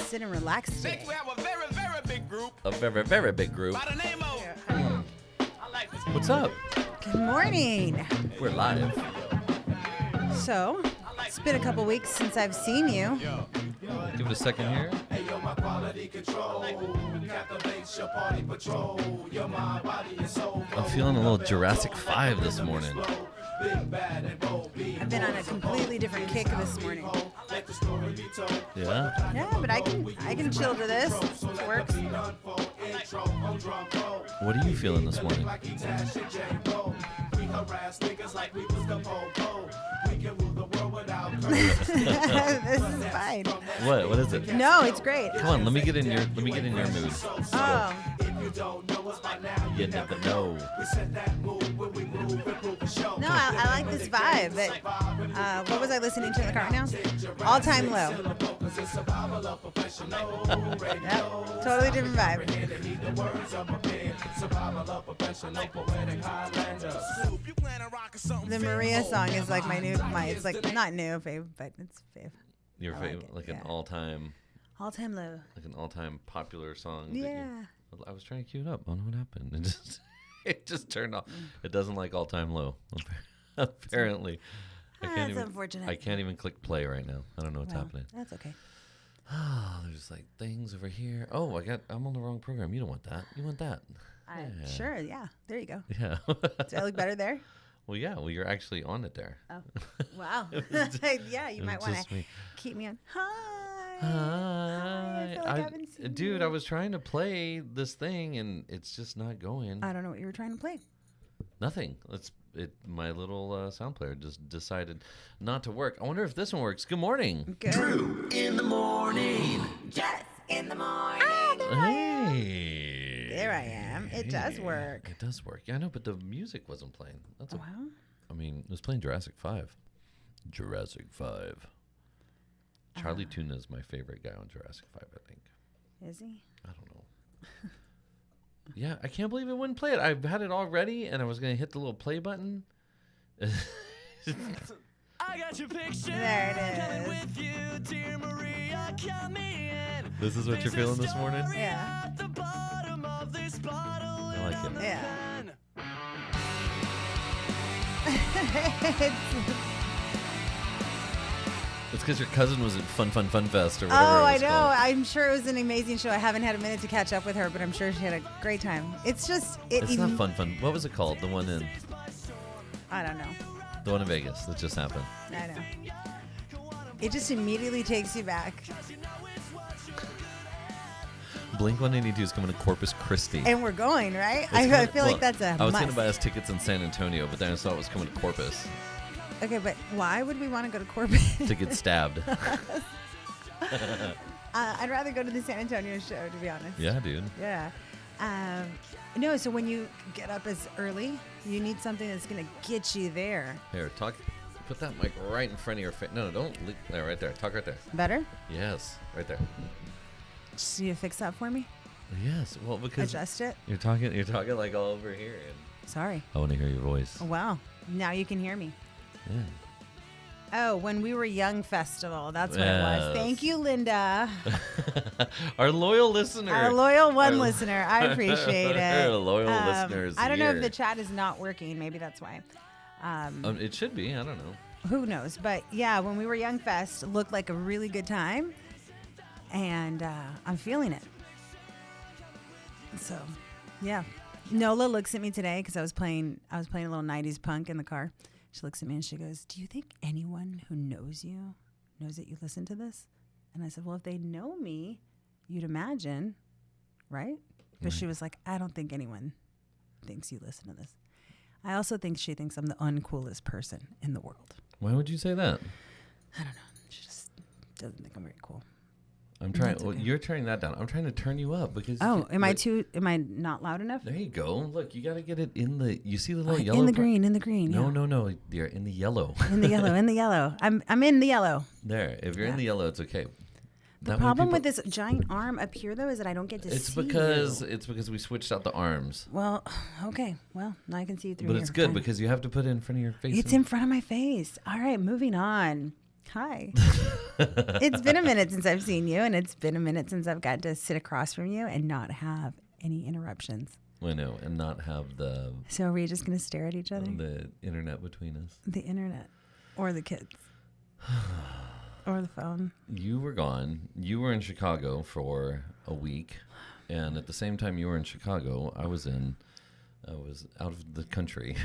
sit and relax today. Next, we have a very, very big group. A very, very big group. By the name of... I like this. What's up? Good morning. We're live. So, it's been a couple weeks since I've seen you. Give it a second here. I'm feeling a little Jurassic 5 this morning. I've been on a completely different kick this morning. Yeah? Yeah, but I can chill to this. It works. What are you feeling this morning? This is fine. What is it? No, it's great. Come on, let me get in your mood. Oh, You never know. no, I like this vibe. But what was I listening to in the car right now? All Time Low. Yep, totally different vibe. The Maria song is like it's like not new fave, but it's fave. Your I like favorite, it, like yeah. an all-time popular song. Yeah. I was trying to cue it up. I don't know what happened. It just turned off. It doesn't like all-time low. Apparently. That's unfortunate. I can't even click play right now. I don't know what's happening. That's okay. Oh, there's like things over here. Oh, I'm on the wrong program. You don't want that. You want that. Yeah. Sure, yeah. There you go. Yeah. Do I look better there? Well, yeah. Well, you're actually on it there. Oh, wow. Yeah, you might want to keep me on. Hi. I feel like I haven't seen dude, you. I was trying to play this thing and it's just not going. I don't know what you were trying to play. Nothing. My little sound player just decided not to work. I wonder if this one works. Good morning. Good. Drew in the morning. Jess in the morning. Hey. There I am. It does work. It does work. Yeah, I know, but the music wasn't playing. Wow. I mean, it was playing Jurassic 5. Jurassic 5. Charlie Tuna is my favorite guy on Jurassic 5, I think. Is he? I don't know. Yeah, I can't believe it wouldn't play it. I've had it all ready, and I was going to hit the little play button. I got your picture. There it Coming is. with you, dear Maria, come in. This is what you're feeling this morning? Yeah. At the bottom of this bottle. I like it. Yeah. It's because your cousin was at Fun Fest or whatever. Oh, it I was know. called. I'm sure it was an amazing show. I haven't had a minute to catch up with her, but I'm sure she had a great time. It's just It's not fun. What was it called? The one in I don't know. Vegas that just happened. I know. It just immediately takes you back. Blink 182 is coming to Corpus Christi. And we're going, right? It's I coming- feel like that's a I was must. going to buy us tickets in San Antonio, but then I saw it was coming to Corpus Okay, but why would we want to go to Corpus? to get stabbed. I'd rather go to the San Antonio show, to be honest. Yeah, dude. Yeah. No, so when you get up as early, you need something that's going to get you there. Here, talk. Put that mic right in front of your face. No, don't. There, right there. Talk right there. Better? Yes, right there. So you fix that for me? Yes. Well, because Adjust it? you're talking like all over here. And Sorry. I want to hear your voice. Oh, wow. Now you can hear me. Yeah. Oh, when we were young festival. That's what it was. Yes. Thank you, Linda. Our loyal listener. Our loyal listener. I appreciate it. Our loyal listeners. I don't know if here. the chat is not working. Maybe that's why. It should be. I don't know. Who knows? But yeah, when we were young fest, looked like a really good time. And I'm feeling it. So, yeah. Nola looks at me today because I was playing a little 90s punk in the car. She looks at me and she goes, "Do you think anyone who knows you knows that you listen to this?" And I said, "Well, if they know me, you'd imagine, right?" But she was like, "I don't think anyone thinks you listen to this." I also think she thinks I'm the uncoolest person in the world. Why would you say that? I don't know. She just doesn't think I'm very cool. I'm trying. That's Well, okay. you're turning that down. I'm trying to turn you up because. Oh, am I not loud enough? There you go. Look, you got to get it in the. You see the little yellow. In the part? green. No, Yeah. no. You're in the yellow. In the yellow. I'm in the yellow. There. If you're in the yellow, it's okay. The problem with this giant arm up here, though, is that I don't get to it's see because you. it's because we switched out the arms. Well, okay. Well, now I can see you through But here. it's good Fine. because you have to put it in front of your face. It's in front of my face. All right, moving on. Hi. It's been a minute since I've seen you, and it's been a minute since I've got to sit across from you and not have any interruptions. I know, and not have the So are we just going to stare at each other? the internet between us. The internet or the kids or the phone. You were gone. You were in Chicago for a week, and at the same time you were in Chicago, I was out of the country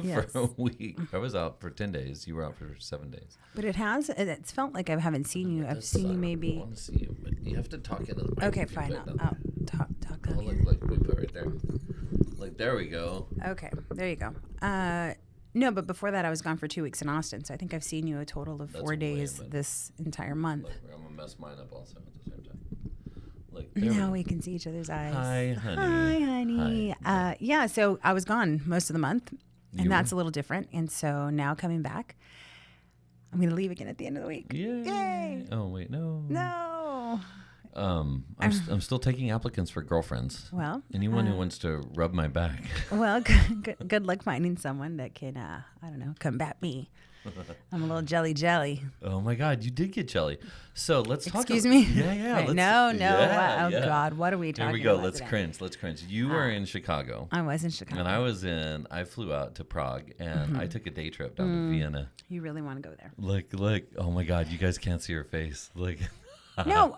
Yes. for a week. I was out for 10 days. You were out for 7 days. But it's felt like I haven't seen you. I've seen you I maybe. want to see you, but you have to talk into the mic. Okay, if you fine. put it I'll down. talk I'll down look here. like we put right there. Like, there we go. Okay, there you go. No, but before that, I was gone for 2 weeks in Austin. So I think I've seen you a total of That's 4 way days better. this entire month. Like, I'm going to mess mine up also at the same time. Like, there Now we we can see each other's eyes. Hi, honey. Hi, honey. Hi. Yeah, so I was gone most of the month, and You that's were? a little different. And so now coming back, I'm going to leave again at the end of the week. Yay. Yay. Oh, wait, no. No. I'm still taking applicants for girlfriends. Well, Anyone who wants to rub my back. well, good luck finding someone that can, I don't know, combat me. I'm a little jelly. Oh my God, you did get jelly. So let's talk. Excuse me? Yeah. Right, let's- no. yeah, Oh, yeah. God. What are we talking Here about? we go. Let's today? cringe. You were in Chicago. I was in Chicago. And I flew out to Prague, and I took a day trip down to Vienna. You really want to go there? Look, oh my God, you guys can't see her face. Look. No.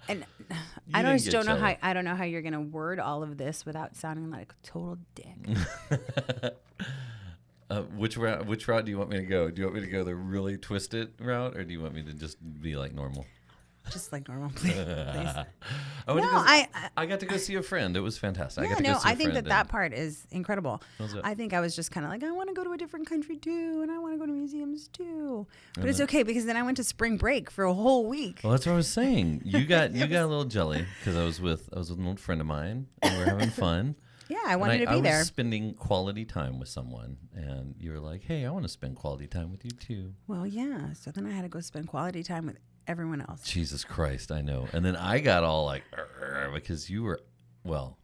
And I didn't just get don't know jelly. how. I don't know how you're gonna word all of this without sounding like a total dick. Which route do you want me to go? Do you want me to go the really twisted route, or do you want me to just be like normal? Just like normal, please. I got to go see a friend. It was fantastic. I Yeah, got to go no, see a I think friend that part is incredible. How's that? I think I was just kind of like, I want to go to a different country too, and I want to go to museums too. But it's okay because then I went to spring break for a whole week. Well, that's what I was saying. You got a little jelly because I was with an old friend of mine, and we were having fun. Yeah, I wanted to be I there. was spending quality time with someone, and you were like, "Hey, I want to spend quality time with you too." Well, yeah. So then I had to go spend quality time with everyone else. Jesus Christ, I know. And then I got all like, because you were, well,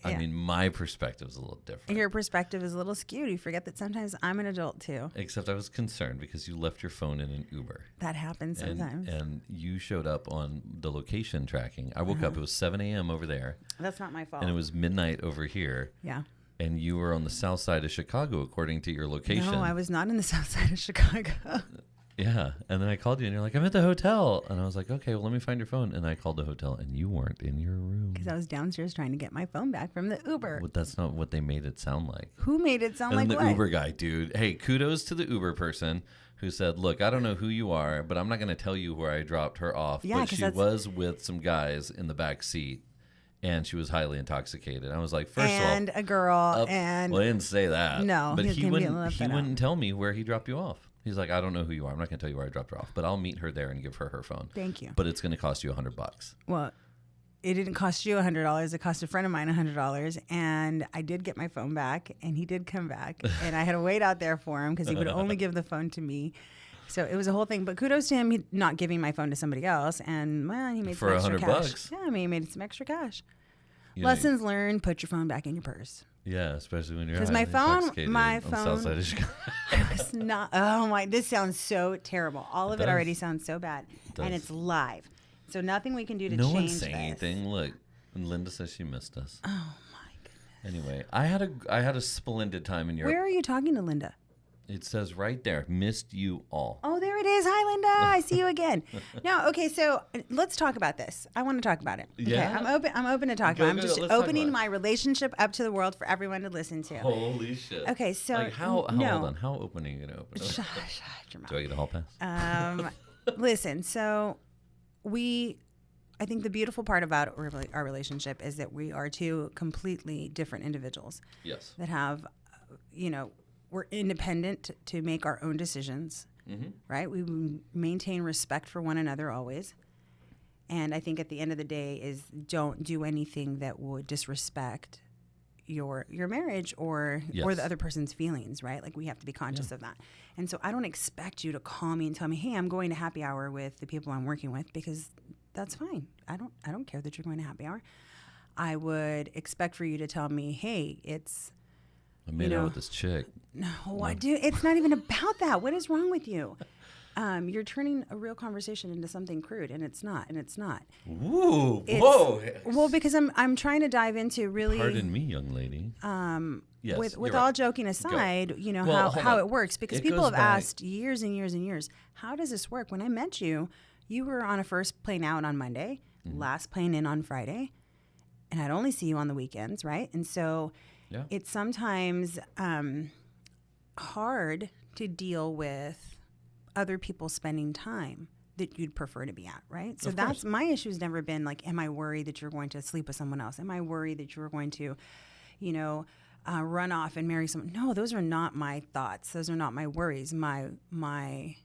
I Yeah. mean, my perspective is a little different. Your perspective is a little skewed. You forget that sometimes I'm an adult too. Except I was concerned because you left your phone in an Uber. That happens sometimes. And you showed up on the location tracking. I woke up, it was 7 a.m. over there, That's not my fault. and it was midnight over here. Yeah. And you were on the south side of Chicago, according to your location. No, I was not in the south side of Chicago. Yeah. And then I called you, and you're like, I'm at the hotel. And I was like, okay, well, let me find your phone. And I called the hotel, and you weren't in your room. Because I was downstairs trying to get my phone back from the Uber. Well, that's not what they made it sound like. Who made it sound And like then the what? Uber guy, dude. Hey, kudos to the Uber person who said, look, I don't know who you are, but I'm not going to tell you where I dropped her off. Yeah, but 'cause she that's- was with some guys in the back seat, and she was highly intoxicated. I was like, first and of all, a girl and well, I didn't say that. No, but he's he gonna be wouldn't. left He that out. wouldn't tell me where he dropped you off. He's like, I don't know who you are. I'm not going to tell you where I dropped her off, but I'll meet her there and give her her phone. Thank you. But it's going to cost you $100. well, it didn't cost you $100. It cost a friend of mine $100, and I did get my phone back, and he did come back, and I had to wait out there for him because he would only give the phone to me. So it was a whole thing. But kudos to him not giving my phone to somebody else, and well, he made For some extra $100. cash. Yeah, I mean, he made some extra cash. You know, Lessons learned: put your phone back in your purse. yeah, especially when you're 'Cause high my phone- intoxicated my on the phone- south side of Chicago. It's not. Oh my! This sounds so terrible. All of it does. already sounds so bad, and does. it's live. So nothing we can do to No change one's saying this. anything. Look, and Linda says she missed us. Oh my goodness! Anyway, I had a splendid time in Europe. Where are you talking to Linda? It says right there, missed you all. Oh, there it is. Hi, Linda. I see you again. No, okay. So let's talk about this. I want to talk about it. Okay, Yeah? I'm open to talk Go, about it. I'm go, just let's talk opening about it. my relationship up to the world for everyone to listen to. Holy shit. Okay, so Like how no. hold on, how open are you gonna open it? Shut your mouth. Do I get a hall pass? Listen, so I think the beautiful part about our relationship is that we are two completely different individuals Yes. that have, we're independent to make our own decisions, right? We maintain respect for one another always. And I think at the end of the day is don't do anything that would disrespect your marriage or Yes. the other person's feelings, right? Like we have to be conscious of that. And so I don't expect you to call me and tell me, "Hey, I'm going to happy hour with the people I'm working with," because that's fine. I don't care that you're going to happy hour. I would expect for you to tell me, "Hey, I made out with this chick. no, I do. It's not even about that. What is wrong with you?" you're turning a real conversation into something crude, and it's not. Ooh, It's- whoa. Well, because I'm trying to dive into really. Pardon me, young lady. Yes, with you're all right. joking aside, you know, Well, hold how on. it works, because It people goes have back- asked years and years and years, how does this work? When I met you, you were on a first plane out on Monday, Mm-hmm. last plane in on Friday, and I'd only see you on the weekends, right? And so Yeah. it's sometimes hard to deal with other people spending time that you'd prefer to be at, right? So Of that's course. my issue has never been like, am I worried that you're going to sleep with someone else? Am I worried that you're going to, you know, run off and marry someone? No, those are not my thoughts. Those are not my worries. My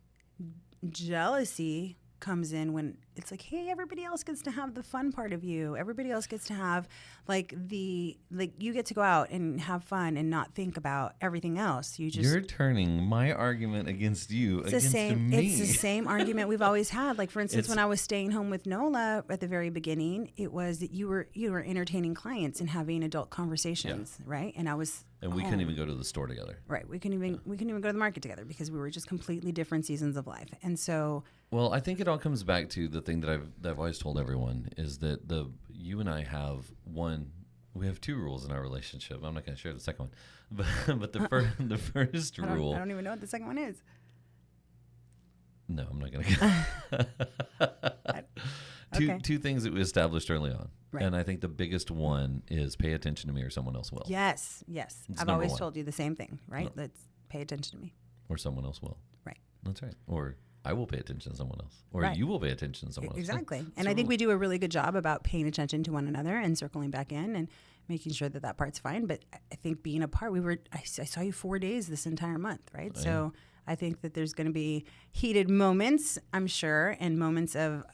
jealousy comes in when it's like, hey, everybody else gets to have the fun part of you. Everybody else gets to have you get to go out and have fun and not think about everything else. You're turning my argument against you It's the against same. me. It's the same argument we've always had. Like, for instance, It's- when I was staying home with Nola at the very beginning, it was that you were entertaining clients and having adult conversations, right? And I was And we couldn't even go to the store together. right. We couldn't even go to the market together because we were just completely different seasons of life. And so, Well, I think it all comes back to the thing that I've always told everyone is that you and I have we have two rules in our relationship. I'm not going to share the second one, but the first I rule. don't even know what the second one is. No, I'm not going to. Okay. Two things that we established early on, Right. and I think the biggest one is pay attention to me or someone else will, Yes. It's I've number always one. told you the same thing, right? No. Let's pay attention to me. or someone else will. Right. That's right. Or I will pay attention to someone else, or Right. you will pay attention to someone else. Exactly. It's And a I think rule. we do a really good job about paying attention to one another and circling back in and making sure that part's fine. But I think being apart, I saw you 4 days this entire month, right? Oh, So I think that there's going to be heated moments, I'm sure, and moments of,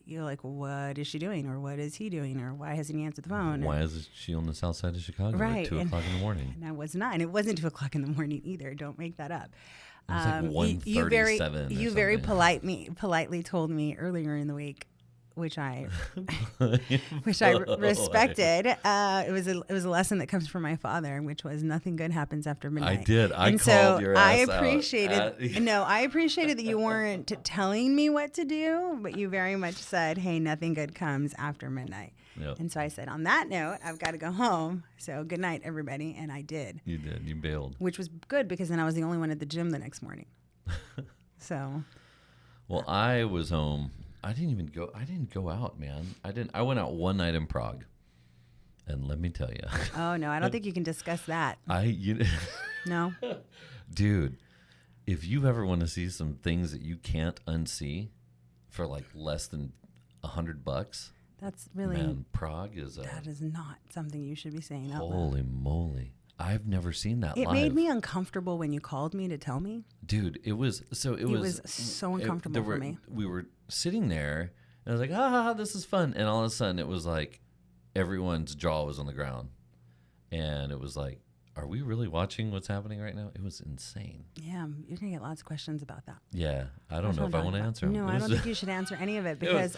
you're like, what is she doing? Or what is he doing? Or why hasn't he answered the phone? Why is she on the south side of Chicago Right. at 2 o'clock in the morning? And I was not. And it wasn't 2 o'clock in the morning either. Don't make that up. It was like 1:37 or you very something. politely told me earlier in the week, which I Boy. respected. It was a lesson that comes from my father, which was nothing good happens after midnight. I did. I and called so your I ass out appreciated. at- No, I appreciated that you weren't telling me what to do, but you very much said, "Hey, nothing good comes after midnight." Yep. And so I said, on that note, I've got to go home. So good night, everybody. And I did, You did. You bailed. which was good because then I was the only one at the gym the next morning. So Well, I was home. I didn't go out, man. I went out one night in Prague. And let me tell you, oh no, I don't think you can discuss that. No. dude, if you ever want to see some things that you can't unsee for like less than $100, That's really man, Prague is that is not something you should be saying out loud. holy moly. I've never seen that It live. made me uncomfortable when you called me to tell me. Dude, it was so uncomfortable for me. We were sitting there and I was like, ah, this is fun. And all of a sudden it was like everyone's jaw was on the ground. And it was like, are we really watching what's happening right now? It was insane. Yeah, you're gonna get lots of questions about that. Yeah. I don't know if I want to answer them. No, It I was- don't think you should answer any of it was- because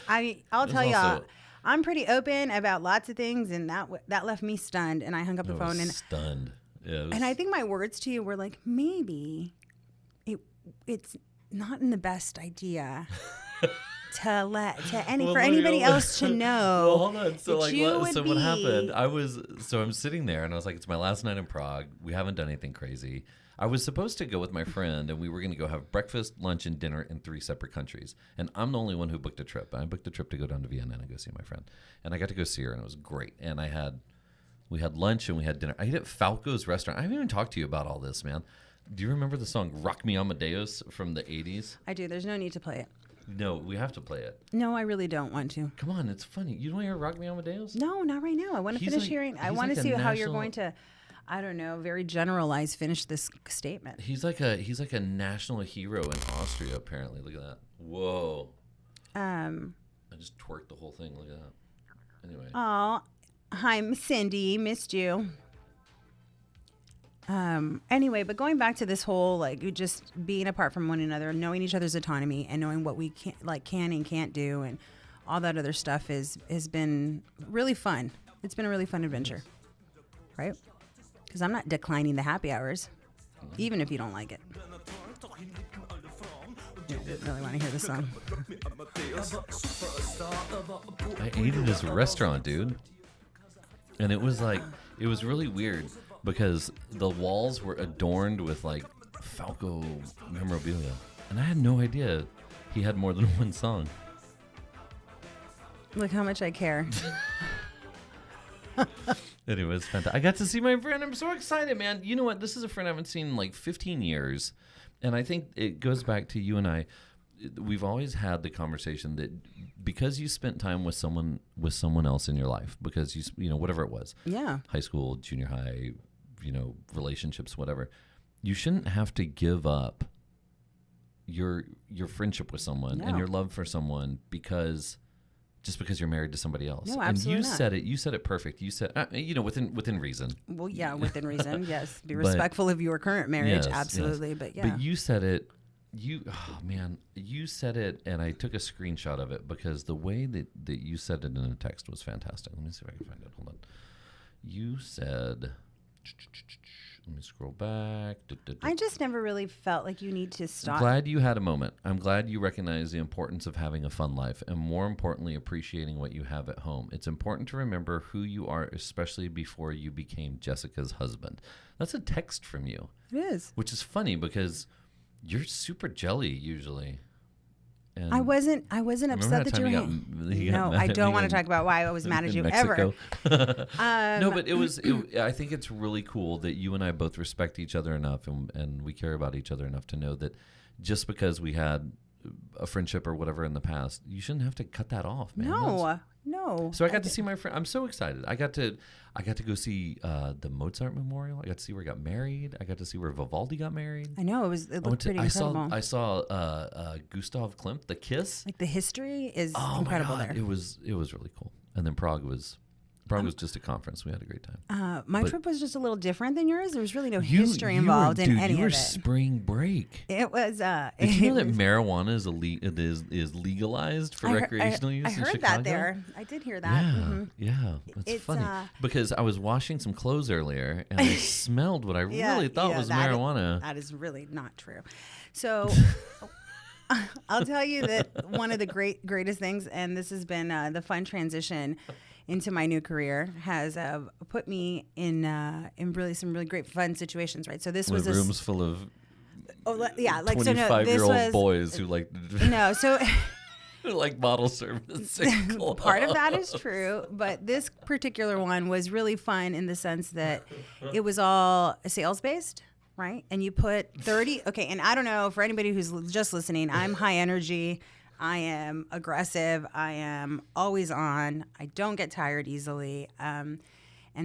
I'll was tell you, also- I'm pretty open about lots of things, and that left me stunned, and I hung up the I phone, was and stunned. Yeah, it was- and I think my words to you were like, maybe it's not in the best idea to let Well, for let me- anybody hold on. else to know. Well, hold on. So that like, you would what be- happened? I'm sitting there and I was like, it's my last night in Prague. We haven't done anything crazy. I was supposed to go with my friend and we were going to go have breakfast, lunch, and dinner in 3 separate countries. And I'm the only one who booked a trip. I booked a trip to go down to Vienna and go see my friend. And I got to go see her and it was great. And we had lunch and we had dinner. I ate at Falco's restaurant. I haven't even talked to you about all this, man. Do you remember the song Rock Me Amadeus from the 80s? I do. There's no need to play it. No, we have to play it. No, I really don't want to. Come on, it's funny. You don't hear Rock Me Amadeus? No, not right now. I want to He's finish like- hearing. I he's want like to a see how you're national- going to, I don't know, very generalized finish this statement. He's like a national hero in Austria, apparently. Look at that. Whoa. I just twerked the whole thing. Look at that. Anyway. Oh, hi, Cindy. Missed you. Anyway, but going back to this whole like you just being apart from one another, knowing each other's autonomy, and knowing what we can and can't do, and all that other stuff has been really fun. It's been a really fun adventure, right? Because I'm not declining the happy hours, even if you don't like it. didn't really want to hear this song. I ate at this restaurant, dude. And it was like, it was really weird because the walls were adorned with like Falco memorabilia. And I had no idea he had more than one song. Look how much I care. Anyway, it's fantastic. I got to see my friend. I'm so excited, man. You know what? This is a friend I haven't seen in like 15 years. And I think it goes back to you and I. We've always had the conversation that because you spent time with someone else in your life, because you know, whatever it was. Yeah. High school, junior high, you know, relationships, whatever. You shouldn't have to give up your friendship with someone and your love for someone because you're married to somebody else. No, and absolutely you said it perfect. You said you know, within reason. Well, yeah, within reason. Yes. Be respectful of your current marriage. Yes, absolutely. yes. But yeah. But you said it. You said it, and I took a screenshot of it because the way that you said it in a text was fantastic. Let me see if I can find it. Hold on. You said, let me scroll back. I just never really felt like you need to stop. I'm glad you had a moment. I'm glad you recognize the importance of having a fun life and more importantly, appreciating what you have at home. It's important to remember who you are, especially before you became Jessica's husband. That's a text from you. It is. Which is funny because you're super jelly usually. And I wasn't upset that you were. No, I don't want to talk about why I was mad at you ever. No, but I think it's really cool that you and I both respect each other enough and we care about each other enough to know that just because we had a friendship or whatever in the past, you shouldn't have to cut that off, man. No. So I got to see my friend. I'm so excited. I got to go see the Mozart Memorial. I got to see where he got married. I got to see where Vivaldi got married. I know it looked pretty incredible. I saw Gustav Klimt, The Kiss. Like the history is incredible there. It was really cool. And then Prague was just a conference. We had a great time. My trip was just a little different than yours. There was really no history involved in any you were of it. Spring break. It was. Did you know that marijuana is legalized for recreational use I in heard Chicago? that there. I did hear that. Yeah, Mm-hmm. yeah. It's funny because I was washing some clothes earlier and I smelled what I really thought was marijuana. That is really not true. So. I'll tell you that one of the greatest things, and this has been the fun transition into my new career, has put me in really some really great fun situations. Right, so this was rooms full of 25-year-old boys who like who like bottle service. Part of that is true, but this particular one was really fun in the sense that it was all sales based. Right. And you put 30. Okay. And I don't know, for anybody who's just listening, I'm high energy. I am aggressive. I am always on. I don't get tired easily. And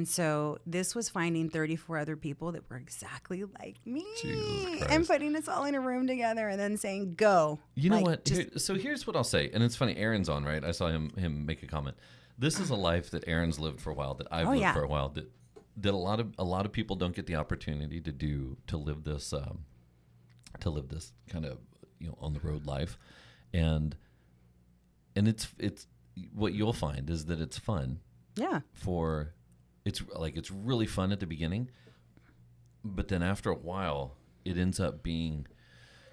so this was finding 34 other people that were exactly like me and putting us all in a room together and then saying, go. You know what? So here's what I'll say. And it's funny. Aaron's on, right? I saw him make a comment. This is a life that Aaron's lived for a while, that I've lived for a while, that a lot of people don't get the opportunity to live this kind of, you know, on the road life, and it's what you'll find is that it's fun. Yeah. It's really fun at the beginning, but then after a while, it ends up being,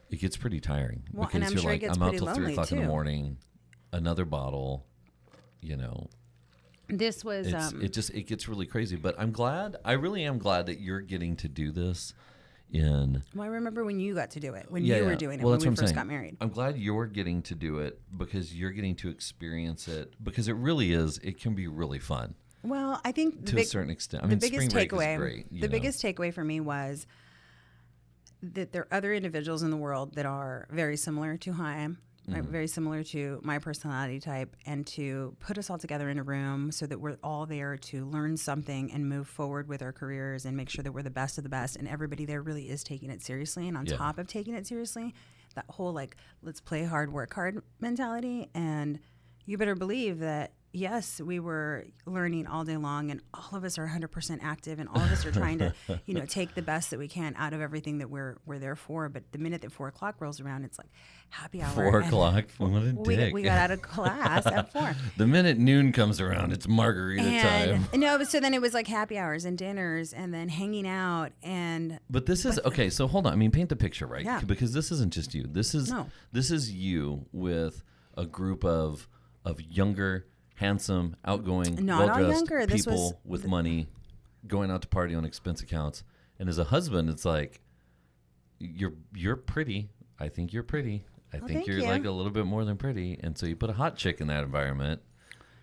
it gets pretty tiring because you're like, I'm out till 3 o'clock in the morning, another bottle, you know. This was it gets really crazy, but I really am glad that you're getting to do this in. Well, I remember when you got to do it, when you were doing it, when we first got married. I'm glad you're getting to do it because you're getting to experience it, because it really is, it can be really fun. Well, I think to a certain extent. I mean, biggest spring break takeaway, is great. The biggest takeaway for me was that there are other individuals in the world that are very similar to who I am. Right, very similar to my personality type, and to put us all together in a room so that we're all there to learn something and move forward with our careers and make sure that we're the best of the best, and everybody there really is taking it seriously. And on top of taking it seriously, that whole like, let's play hard, work hard mentality. And you better believe that yes, we were learning all day long, and all of us are 100% active, and all of us are trying to, take the best that we can out of everything that we're there for. But the minute that 4 o'clock rolls around, it's like happy hour. 4 o'clock. What a dick. We got out of class at 4. The minute noon comes around, it's margarita time. No, but so then it was like happy hours and dinners, and then hanging out, and But this is okay. So hold on. I mean, paint the picture, right? Yeah. Because this isn't just you. This is you with a group of younger, handsome, outgoing, Not all well-dressed younger. This people was with money, going out to party on expense accounts. And as a husband, it's like you're pretty. I think you're pretty. I think thank you're you. like a little bit more than pretty. And so you put a hot chick in that environment.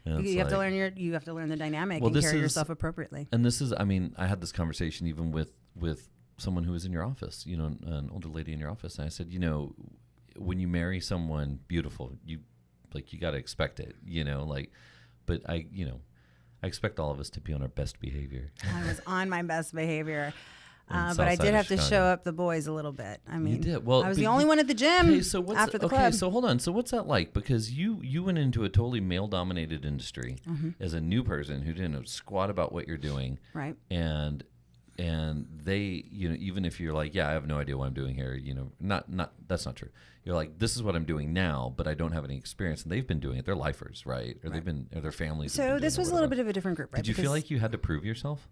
And it's you have to like- learn you have to learn the dynamic Well, and this carry is- yourself appropriately. And this is, I mean, I had this conversation even with someone who was in your office, an older lady in your office. And I said, when you marry someone beautiful, you got to expect it, but I expect all of us to be on our best behavior. I was on my best behavior. On the But I south side did of have to Chicago. show up the boys a little bit. I mean, did. Well, I was but the only one at the gym Hey, so what's after the okay? club. So hold on. So what's that like? Because you went into a totally male-dominated industry as a new person who didn't know squat about what you're doing, Right. And they, even if you're like, yeah, I have no idea what I'm doing here, not that's not true. You're like, this is what I'm doing now, but I don't have any experience, and they've been doing it. They're lifers, right? Or they've been, or their families. have So been this doing it, was a little whatever. bit of a different group, right? Did you feel Because like you had to prove yourself?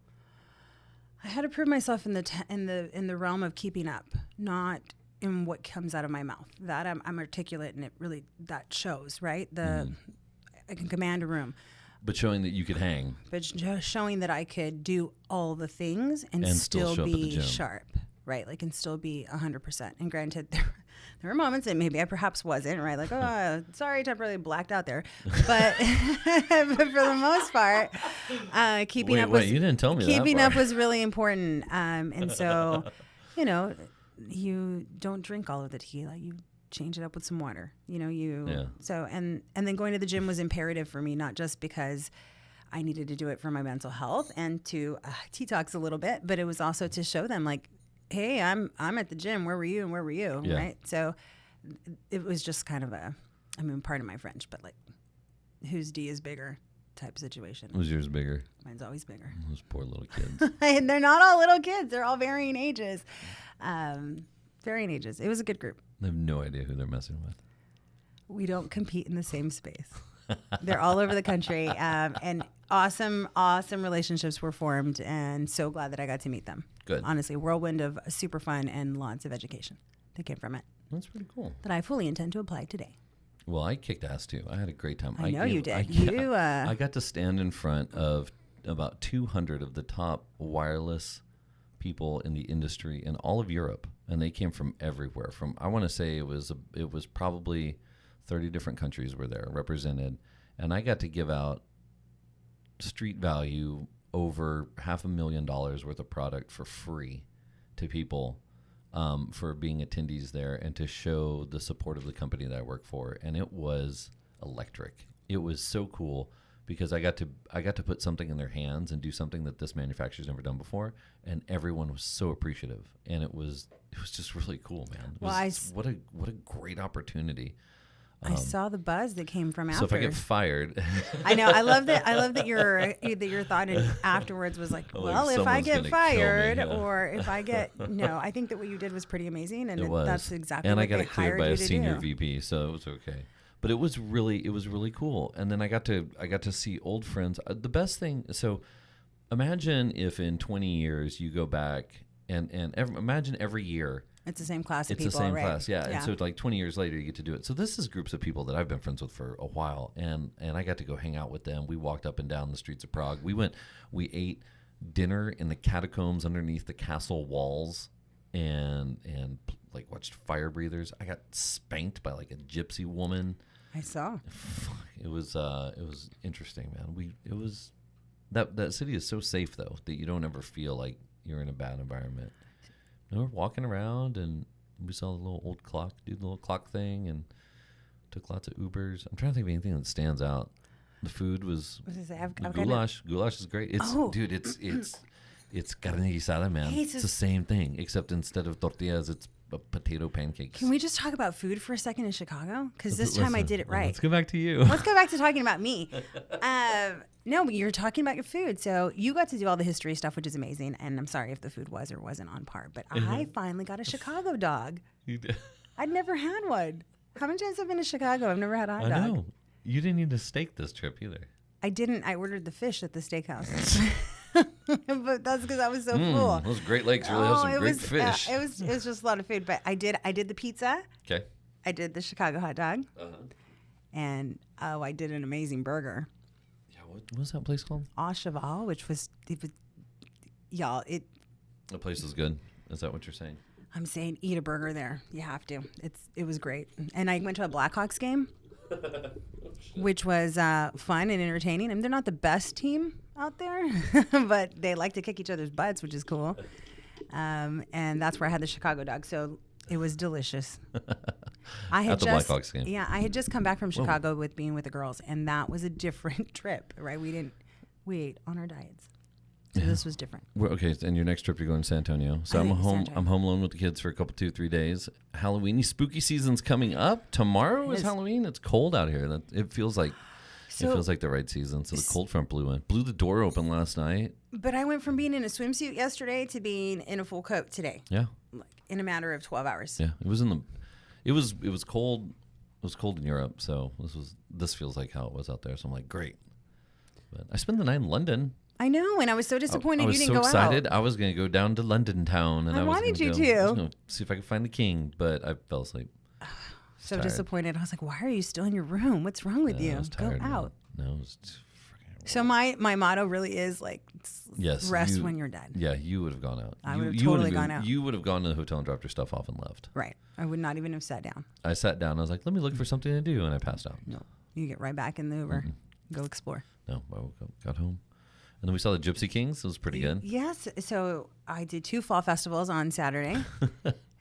I had to prove myself in the realm of keeping up, not in what comes out of my mouth. That I'm articulate, and it really that shows, right? I can command a room, But showing that you could hang. but just showing that I could do all the things and And still show up at the be gym. sharp, right? Like, and still be 100%. And granted, there were moments that maybe I perhaps wasn't, right? Like, oh, sorry, temporarily blacked out there. But, but for the most part, keeping up was you didn't tell me that keeping part. up was really important. And so, you don't drink all of the tequila. You change it up with some water. So and then going to the gym was imperative for me, not just because I needed to do it for my mental health and to detox a little bit, but it was also to show them, like, hey, I'm at the gym. Where were you and where were you? Yeah. Right. So it was just kind of pardon my French, but like, whose D is bigger type situation. Was yours bigger? Mine's always bigger. Those poor little kids. And they're not all little kids. They're all varying ages. Varying ages. It was a good group. They have no idea who they're messing with. We don't compete in the same space. They're all over the country, and awesome relationships were formed, and so glad that I got to meet them. Good. Honestly, whirlwind of super fun and lots of education that came from it That's pretty cool. that I fully intend to apply today. Well, I kicked ass too. I had a great time. I know you did. I got to stand in front of about 200 of the top wireless people in the industry in all of Europe, and they came from everywhere. I want to say it was probably 30 different countries were there represented, and I got to give out street value over $500,000 worth of product for free to people for being attendees there and to show the support of the company that I work for. And it was electric. It was so cool because I got to put something in their hands and do something that this manufacturer's never done before, and everyone was so appreciative, and it was just really cool, man. What a great opportunity. I saw the buzz that came from after. So if I get fired, I know. I love that your thought afterwards was like, Oh, well, if I someone's get gonna kill me, fired, yeah. or if I get no, I think that what you did was pretty amazing, and it was. that's exactly and what I got they it cleared hired by you a to senior do. VP, so it was okay. But it was really cool. And then I got to see old friends. The best thing. So imagine if in 20 years you go back and imagine every year. It's the same class of It's people, the same right? class, yeah. And so like 20 years later, you get to do it. So this is groups of people that I've been friends with for a while, and I got to go hang out with them. We walked up and down the streets of Prague. We ate dinner in the catacombs underneath the castle walls, and like watched fire breathers. I got spanked by like a gypsy woman. I saw. It was interesting, man. That city is so safe though that you don't ever feel like you're in a bad environment. And we're walking around, and we saw the little old clock do the little clock thing, and took lots of Ubers. I'm trying to think of anything that stands out. The food was goulash. Goulash is great. It's carne guisada, man. Hey, it's the same thing, except instead of tortillas, it's potato pancakes. Can we just talk about food for a second in Chicago? Because this time I did it right. Let's go back to you. Let's go back to talking about me. No, but you're talking about your food. So you got to do all the history stuff, which is amazing. And I'm sorry if the food was or wasn't on par. But I finally got a Chicago dog. You did. I'd never had one. How many times have I been to Chicago? I've never had a hot dog. I know. You didn't need a steak this trip either. I didn't. I ordered the fish at the steakhouse. But that's because I was so full. Those Great Lakes really have some it great was, fish. it was just a lot of food. But I did the pizza. Okay. I did the Chicago hot dog. And I did an amazing burger. Yeah, what was that place called? Au Cheval, which was, y'all, The place is good. Is that what you're saying? I'm saying eat a burger there. You have to. It was great. And I went to a Blackhawks game, which was fun and entertaining. I mean, they're not the best team out there, but they like to kick each other's butts, which is cool. And that's where I had the Chicago dog. So it was delicious. I had At the Blackhawks game. Yeah, I had just come back from Chicago with being with the girls, and that was a different trip, right? We ate on our diets. So this was different. Okay, and your next trip you're going to San Antonio. So I'm home. I'm home alone with the kids for a couple, 2-3 days. Halloween, spooky season's coming up. Tomorrow is Halloween. It's cold out here. It feels like the right season. So the cold front blew the door open last night. But I went from being in a swimsuit yesterday to being in a full coat today. Yeah, like in a matter of 12 hours. Yeah, it was cold. It was cold in Europe. So this feels like how it was out there. So I'm like, great. But I spent the night in London. I know, and I was so disappointed you didn't go out. I was so excited. I was going to go down to London town, and I wanted you was to. going to see if I could find the king, but I fell asleep. So disappointed. I was like, "Why are you still in your room? What's wrong with you? I was tired, Go out." No, it was freaking. So my motto really is like, rest when you're done. Yeah, you would have gone out. I would have totally gone out. You would have gone to the hotel and dropped your stuff off and left. Right. I would not even have sat down. I sat down. I was like, let me look for something to do, and I passed out. No, you get right back in the Uber. Go explore. No, I woke up, got home. And then we saw the Gypsy Kings. It was pretty good. Yes. So I did 2 fall festivals on Saturday.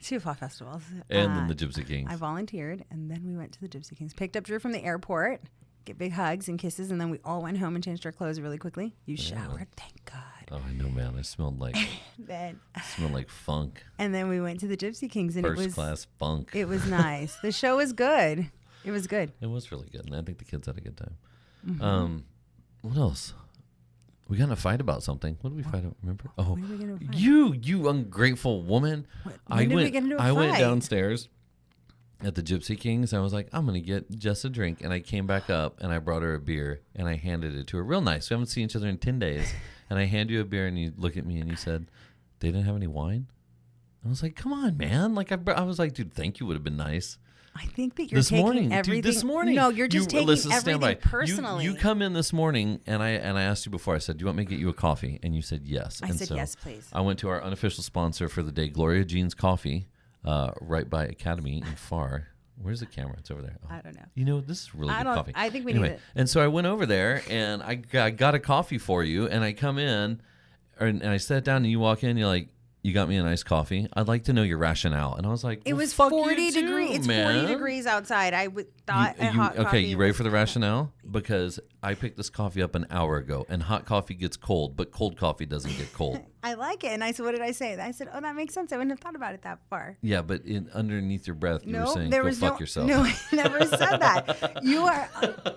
2 fall festivals. And then the Gypsy Kings. I volunteered, and then we went to the Gypsy Kings. Picked up Drew from the airport, get big hugs and kisses, and then we all went home and changed our clothes really quickly. You showered, thank God. Oh, I know, man. I smelled like funk. And then we went to the Gypsy Kings, and First class funk. It was nice. The show was good. It was good. It was really good, and I think the kids had a good time. What else? We got in a fight about something. What did we fight about? Remember? Oh, what did we get into a fight? you ungrateful woman. When did we get into a I went fight? downstairs at the Gypsy Kings. And I was like, I'm going to get Jess a drink. And I came back up and I brought her a beer and I handed it to her. Real nice. We haven't seen each other in 10 days. And I hand you a beer and you look at me and you said, they didn't have any wine? I was like, come on, man. Like I was like, dude, thank you would have been nice. I think that you're taking everything. Dude, this morning. No, you're just taking everything personally. You come in this morning, and I asked you before. I said, "Do you want me to get you a coffee?" And you said yes. I said yes, please. I went to our unofficial sponsor for the day, Gloria Jean's Coffee, right by Academy in Far. Where's the camera? It's over there. Oh. I don't know. You know, this is really good coffee. I think we need it. And so I went over there, and I got a coffee for you, and I come in, and I sat down, and you walk in, and you're like, you got me a nice coffee. I'd like to know your rationale. And I was like, it was fuck 40 degrees. It's man. 40 degrees outside. I thought a hot coffee. Okay, you ready for the rationale? Because I picked this coffee up an hour ago, and hot coffee gets cold, but cold coffee doesn't get cold. I like it. And I said, what did I say? I said, oh, that makes sense. I wouldn't have thought about it that far. Yeah, but underneath your breath, you were saying, go fuck yourself. No, I never said that.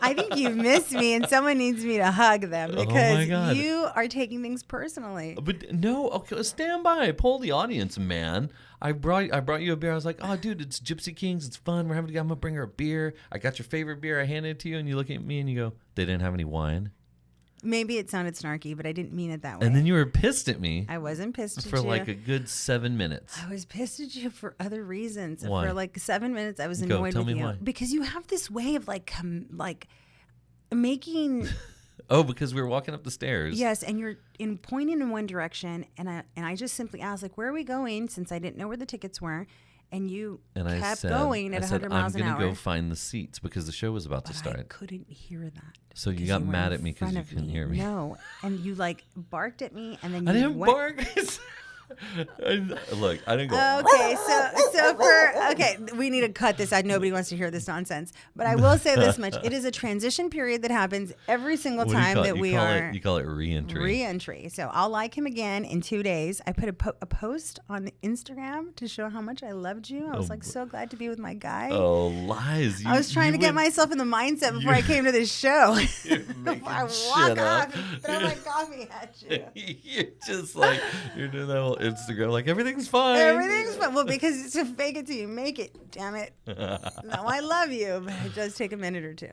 I think you've missed me, and someone needs me to hug them because you are taking things personally. But no, okay, stand by. Poll the audience, man. I brought you a beer. I was like, oh, dude, it's Gypsy Kings. It's fun. I'm going to bring her a beer. I got your favorite beer. I handed it to you, and you look at me, and you go, they didn't have any wine? Maybe it sounded snarky, but I didn't mean it that way. And then you were pissed at me. I wasn't pissed at you. For like a good 7 minutes. I was pissed at you for other reasons. Why? For like 7 minutes, I was annoyed Tell with me you. why. Because you have this way of like making... Oh, because we were walking up the stairs. Yes, and you're pointing in one direction, and I just simply asked, like, where are we going? Since I didn't know where the tickets were. And you kept going at 100 miles an hour. I'm going to go find the seats because the show was about to start. I couldn't hear that. So you got mad at me because you couldn't hear me. No. And you like barked at me and then you I didn't bark. Look, I didn't go. Okay, we need to cut this out. Nobody wants to hear this nonsense. But I will say this much: it is a transition period that happens every single What do you time call that it? we You call are it, you call it re-entry. re-entry. So I'll like him again in 2 days. I put a post on Instagram to show how much I loved you. I was like so glad to be with my guy. Oh, lies! I was trying to get myself in the mindset before I came to this show. making I walk shit up. off and throw my coffee at you. You're just like you're doing that whole Instagram, like everything's fine. Everything's fine. Well, because it's to fake it till you make it. Damn it. No, I love you, but it does take a minute or two.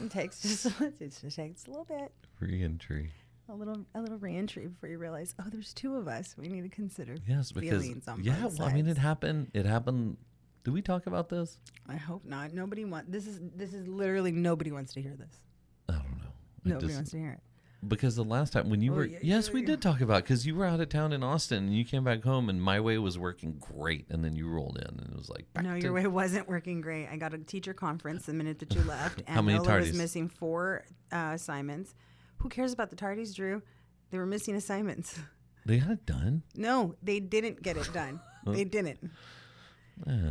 It takes it just takes a little bit, Re-entry. a little re-entry before you realize, oh, there's two of us. We need to consider Yes, because feelings on yeah. both Well, I mean, sides. it happened. It happened. Did we talk about this? I hope not. Nobody wants. This is literally nobody wants to hear this. I don't know. Nobody wants to hear it. Because the last time when you were, yes, we did talk about because you were out of town in Austin and you came back home and My Way was working great and then you rolled in and it was like No, your way wasn't working great. I got a teacher conference the minute that you left, and How many Nola was tardies? missing 4 assignments. Who cares about the tardies, Drew? They were missing assignments. They got it done. No, they didn't get it done. They didn't.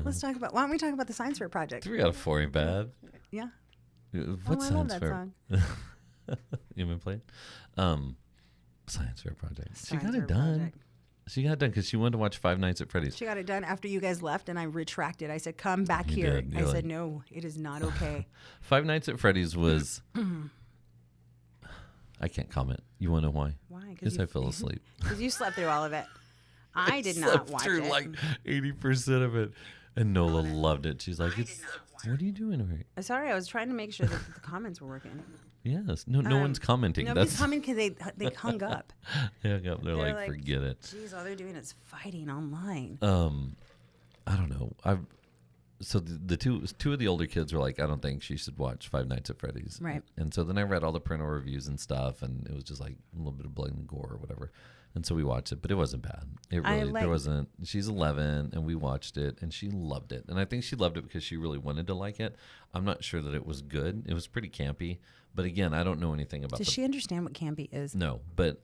Let's talk about. Why don't we talk about the science fair project? 3 out of 4 ain't bad. Yeah. What I love science that fair? song. You been playing? Science fair project. Science she got fair it done. project. She got it done because she wanted to watch Five Nights at Freddy's. She got it done after you guys left, and I retracted. I said, "Come back You here." did. I You're said, like- "No, it is not okay." Five Nights at Freddy's was. I can't comment. You want to know why? Why? Because I fell asleep. Because you slept through all of it. I did not Slept watch through it. like 80% of it. And Nola loved it. She's like, what are you doing over here? Sorry, I was trying to make sure that the comments were working. Yes. No one's commenting. Nobody's That's coming because they hung up. They're like, forget it. Geez, all they're doing is fighting online. I don't know. So the two of the older kids were like, I don't think she should watch Five Nights at Freddy's. Right. And so then I read all the parental reviews and stuff, and it was just like a little bit of blood and gore or whatever. And so we watched it, but it wasn't bad. It really there wasn't. She's 11, and we watched it, and she loved it. And I think she loved it because she really wanted to like it. I'm not sure that it was good. It was pretty campy, but again, I don't know anything about. Does she understand what campy is? No, but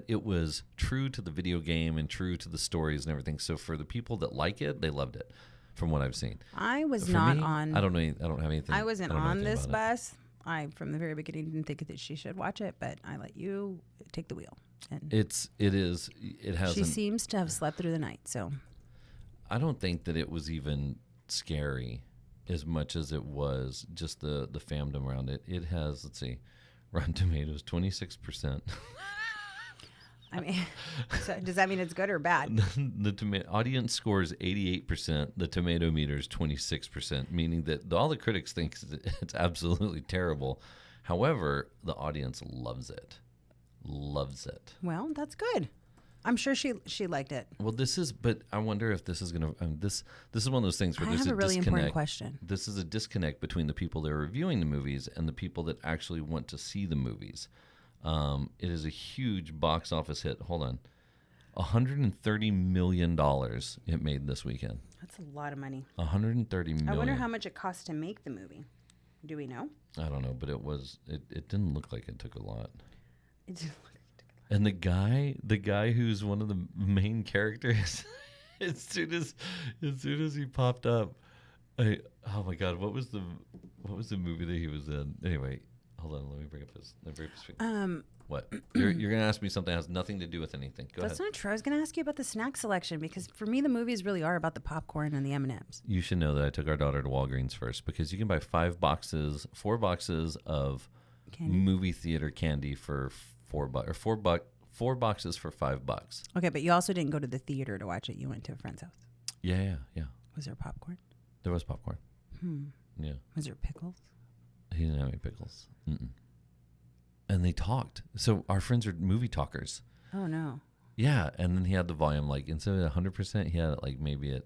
it was true to the video game and true to the stories and everything. So for the people that like it, they loved it. From what I've seen, I was For not me, on. I don't know. I don't have anything. I wasn't I don't know on anything this about it. bus. I, from the very beginning, didn't think that she should watch it, but I let you take the wheel. And It has. she seems to have slept through the night. So I don't think that it was even scary as much as it was just the fandom around it. It has, let's see, Rotten Tomatoes 26%. I mean, so does that mean it's good or bad? The audience scores 88%. The tomato meter is 26%, meaning that all the critics think it's absolutely terrible. However, the audience loves it. Loves it. Well, that's good. I'm sure she liked it. Well, but I wonder if this is going to, this is one of those things where I there's have a really disconnect. important question. This is a disconnect between the people that are reviewing the movies and the people that actually want to see the movies. It is a huge box office hit. Hold on. $130 million it made this weekend. That's a lot of money. $130 million. I wonder how much it cost to make the movie. Do we know? I don't know, but it didn't look like it took a lot. It didn't look like it took a lot. And the guy who's one of the main characters, as soon as he popped up, oh my God, what was the movie that he was in? Anyway, hold on, let me bring up his What? You're gonna ask me something that has nothing to do with anything. Go That's ahead. not true. I was going to ask you about the snack selection because for me, the movies really are about the popcorn and the M&Ms. You should know that I took our daughter to Walgreens first because you can buy 4 boxes of Candy? movie theater candy for $4 or 4 boxes for $5. Okay, but you also didn't go to the theater to watch it. You went to a friend's house. Yeah. Was there popcorn? There was popcorn. Yeah. Was there pickles? He didn't have any pickles. Mm-mm. And they talked. So our friends are movie talkers. Oh, no. Yeah. And then he had the volume, like, instead of 100%, he had it, like, maybe at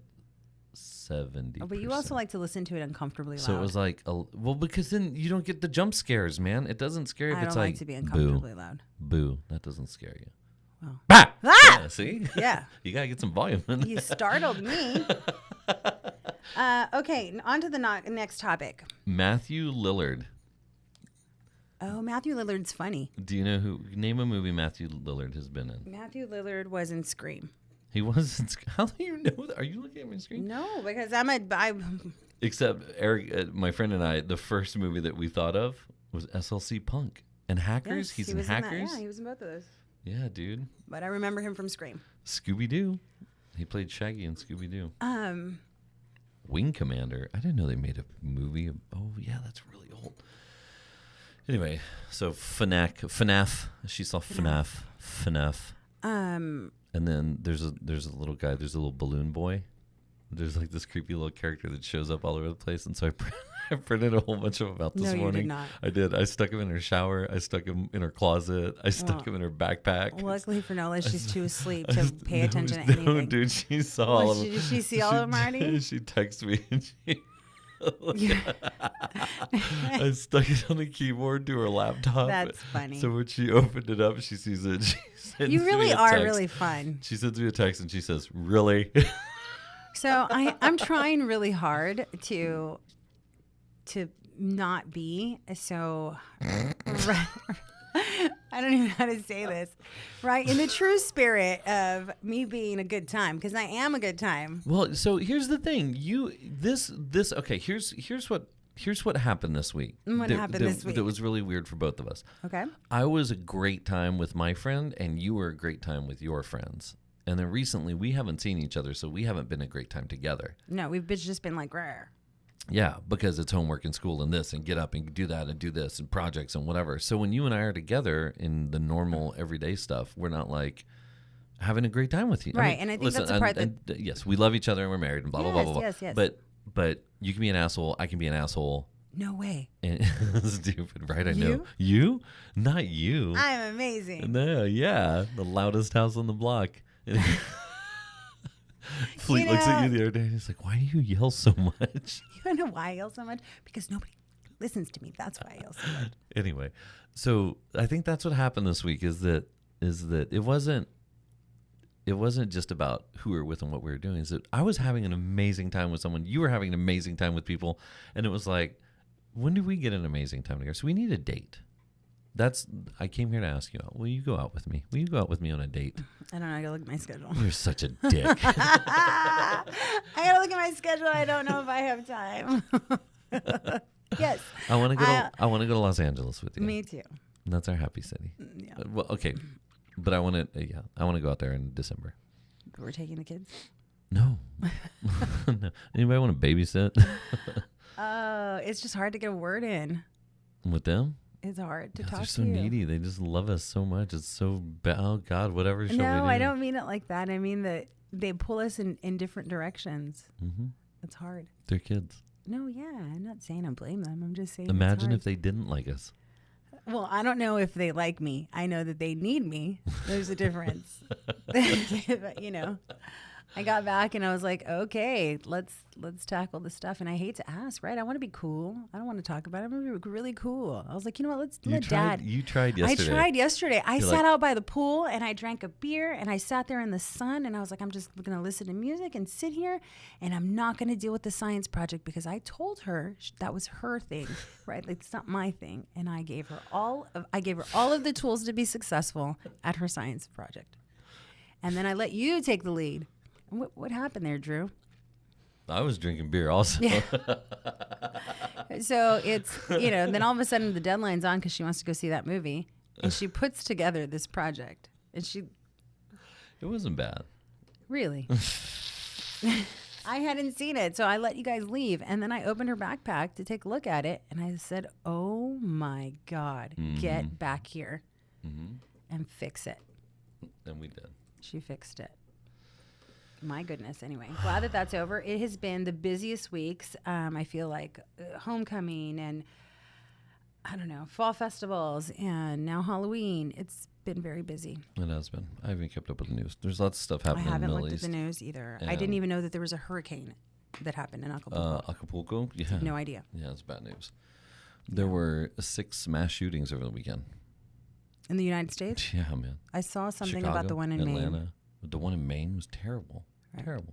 70%. Oh, but you also like to listen to it uncomfortably loud. So it was like, well, because then you don't get the jump scares, man. It doesn't scare you if I it's don't like, like to be uncomfortably loud. boo. That doesn't scare you. Well. Bah! Ah! Yeah, see? Yeah. You got to get some volume in You startled me. Okay, on to the next topic. Matthew Lillard. Oh, Matthew Lillard's funny. Do you know name a movie Matthew Lillard has been in? Matthew Lillard was in Scream. He was. How do you know that? Are you looking at my screen? No, because I Except Eric, my friend and I, the first movie that we thought of was SLC Punk and Hackers. Yes, He's he in was in that. Hackers. Yeah, he was in both of those. Yeah, dude. But I remember him from Scream. Scooby Doo. He played Shaggy in Scooby Doo. Um, Wing Commander. I didn't know they made a movie. Oh yeah, that's really old. Anyway, so FNAF. She saw FNAF. And then there's a little guy. There's a little balloon boy. There's like this creepy little character that shows up all over the place. And so I printed a whole bunch of them out this morning. No, you did not. I did. I stuck him in her shower. I stuck him in her closet. I stuck him in her backpack. Luckily for Nola, she's too asleep to pay attention to anything. No, dude, she saw all of them. Did she see all of them already? She texted me and I stuck it on the keyboard to her laptop. That's funny. So when she opened it up, she sees it. She sends You really me a are text. really fun. She sends me a text and she says, "Really?" So I'm trying really hard to not be so. I don't even know how to say this, right? In the true spirit of me being a good time, because I am a good time. Well, so here's the thing. Okay. Here's what happened this week. What happened this week? That was really weird for both of us. Okay. I was a great time with my friend, and you were a great time with your friends. And then recently, we haven't seen each other, so we haven't been a great time together. No, we've just been like rare. Yeah, because it's homework and school and this and get up and do that and do this and projects and whatever. So when you and I are together in the normal everyday stuff, we're not like having a great time with you. Right, and I think that's the part yes, we love each other and we're married and blah, blah, blah, blah, blah. Yes. But you can be an asshole. I can be an asshole. No way. And stupid, right? I know. You? Not you. I'm amazing. No, yeah. The loudest house on the block. Fleet looks at you the other day and he's like, "Why do you yell so much?" You know why I yell so much? Because nobody listens to me. That's why I yell so much. Anyway, so I think that's what happened this week is that it wasn't just about who we were with and what we were doing. Is that I was having an amazing time with someone. You were having an amazing time with people. And it was like, when do we get an amazing time together? So we need a date. I came here to ask you, will you go out with me? Will you go out with me on a date? I don't know. I gotta look at my schedule. You're such a dick. I gotta look at my schedule. I don't know if I have time. Yes. I want to go. I want to go to Los Angeles with you. Me too. That's our happy city. Yeah. Well, okay, but I want to. Yeah, I want to go out there in December. We're taking the kids. No. No. Anybody want to babysit? It's just hard to get a word in. With them? It's hard to talk they're to so you. needy. They just love us so much. It's so bad. Oh God, whatever shall we do? No, I don't mean it like that. I mean that they pull us in different directions. Mm-hmm. It's hard. They're kids. No, yeah. I'm not saying I blame them. I'm just saying. Imagine if they didn't like us. Well, I don't know if they like me. I know that they need me. There's a difference. But, I got back and I was like, okay, let's tackle this stuff. And I hate to ask, right? I want to be cool. I don't want to talk about it. I'm going to be really cool. I was like, you know what? Let Dad. You tried yesterday. I tried yesterday. I You're sat like, out by the pool and I drank a beer and I sat there in the sun and I was like, I'm just going to listen to music and sit here and I'm not going to deal with the science project because I told her that was her thing, right? Like, it's not my thing. And I gave her all of the tools to be successful at her science project. And then I let you take the lead. What happened there, Drew? I was drinking beer also. Yeah. So it's, then all of a sudden the deadline's on because she wants to go see that movie. And she puts together this project. And It wasn't bad. Really? I hadn't seen it. So I let you guys leave. And then I opened her backpack to take a look at it. And I said, oh my God, get back here and fix it. And we did. She fixed it. My goodness. Anyway, glad that that's over. It has been the busiest weeks. I feel like homecoming and I don't know, fall festivals and now Halloween. It's been very busy. It has been. I haven't kept up with the news. There's lots of stuff happening in the I haven't Middle looked East. at the news either. I didn't even know that there was a hurricane that happened in Acapulco. Acapulco? Yeah. No idea. Yeah, it's bad news. There were 6 mass shootings over the weekend. In the United States? Yeah, man. I saw something Chicago, about the one in Atlanta. Maine. The one in Maine was terrible. Right. Terrible.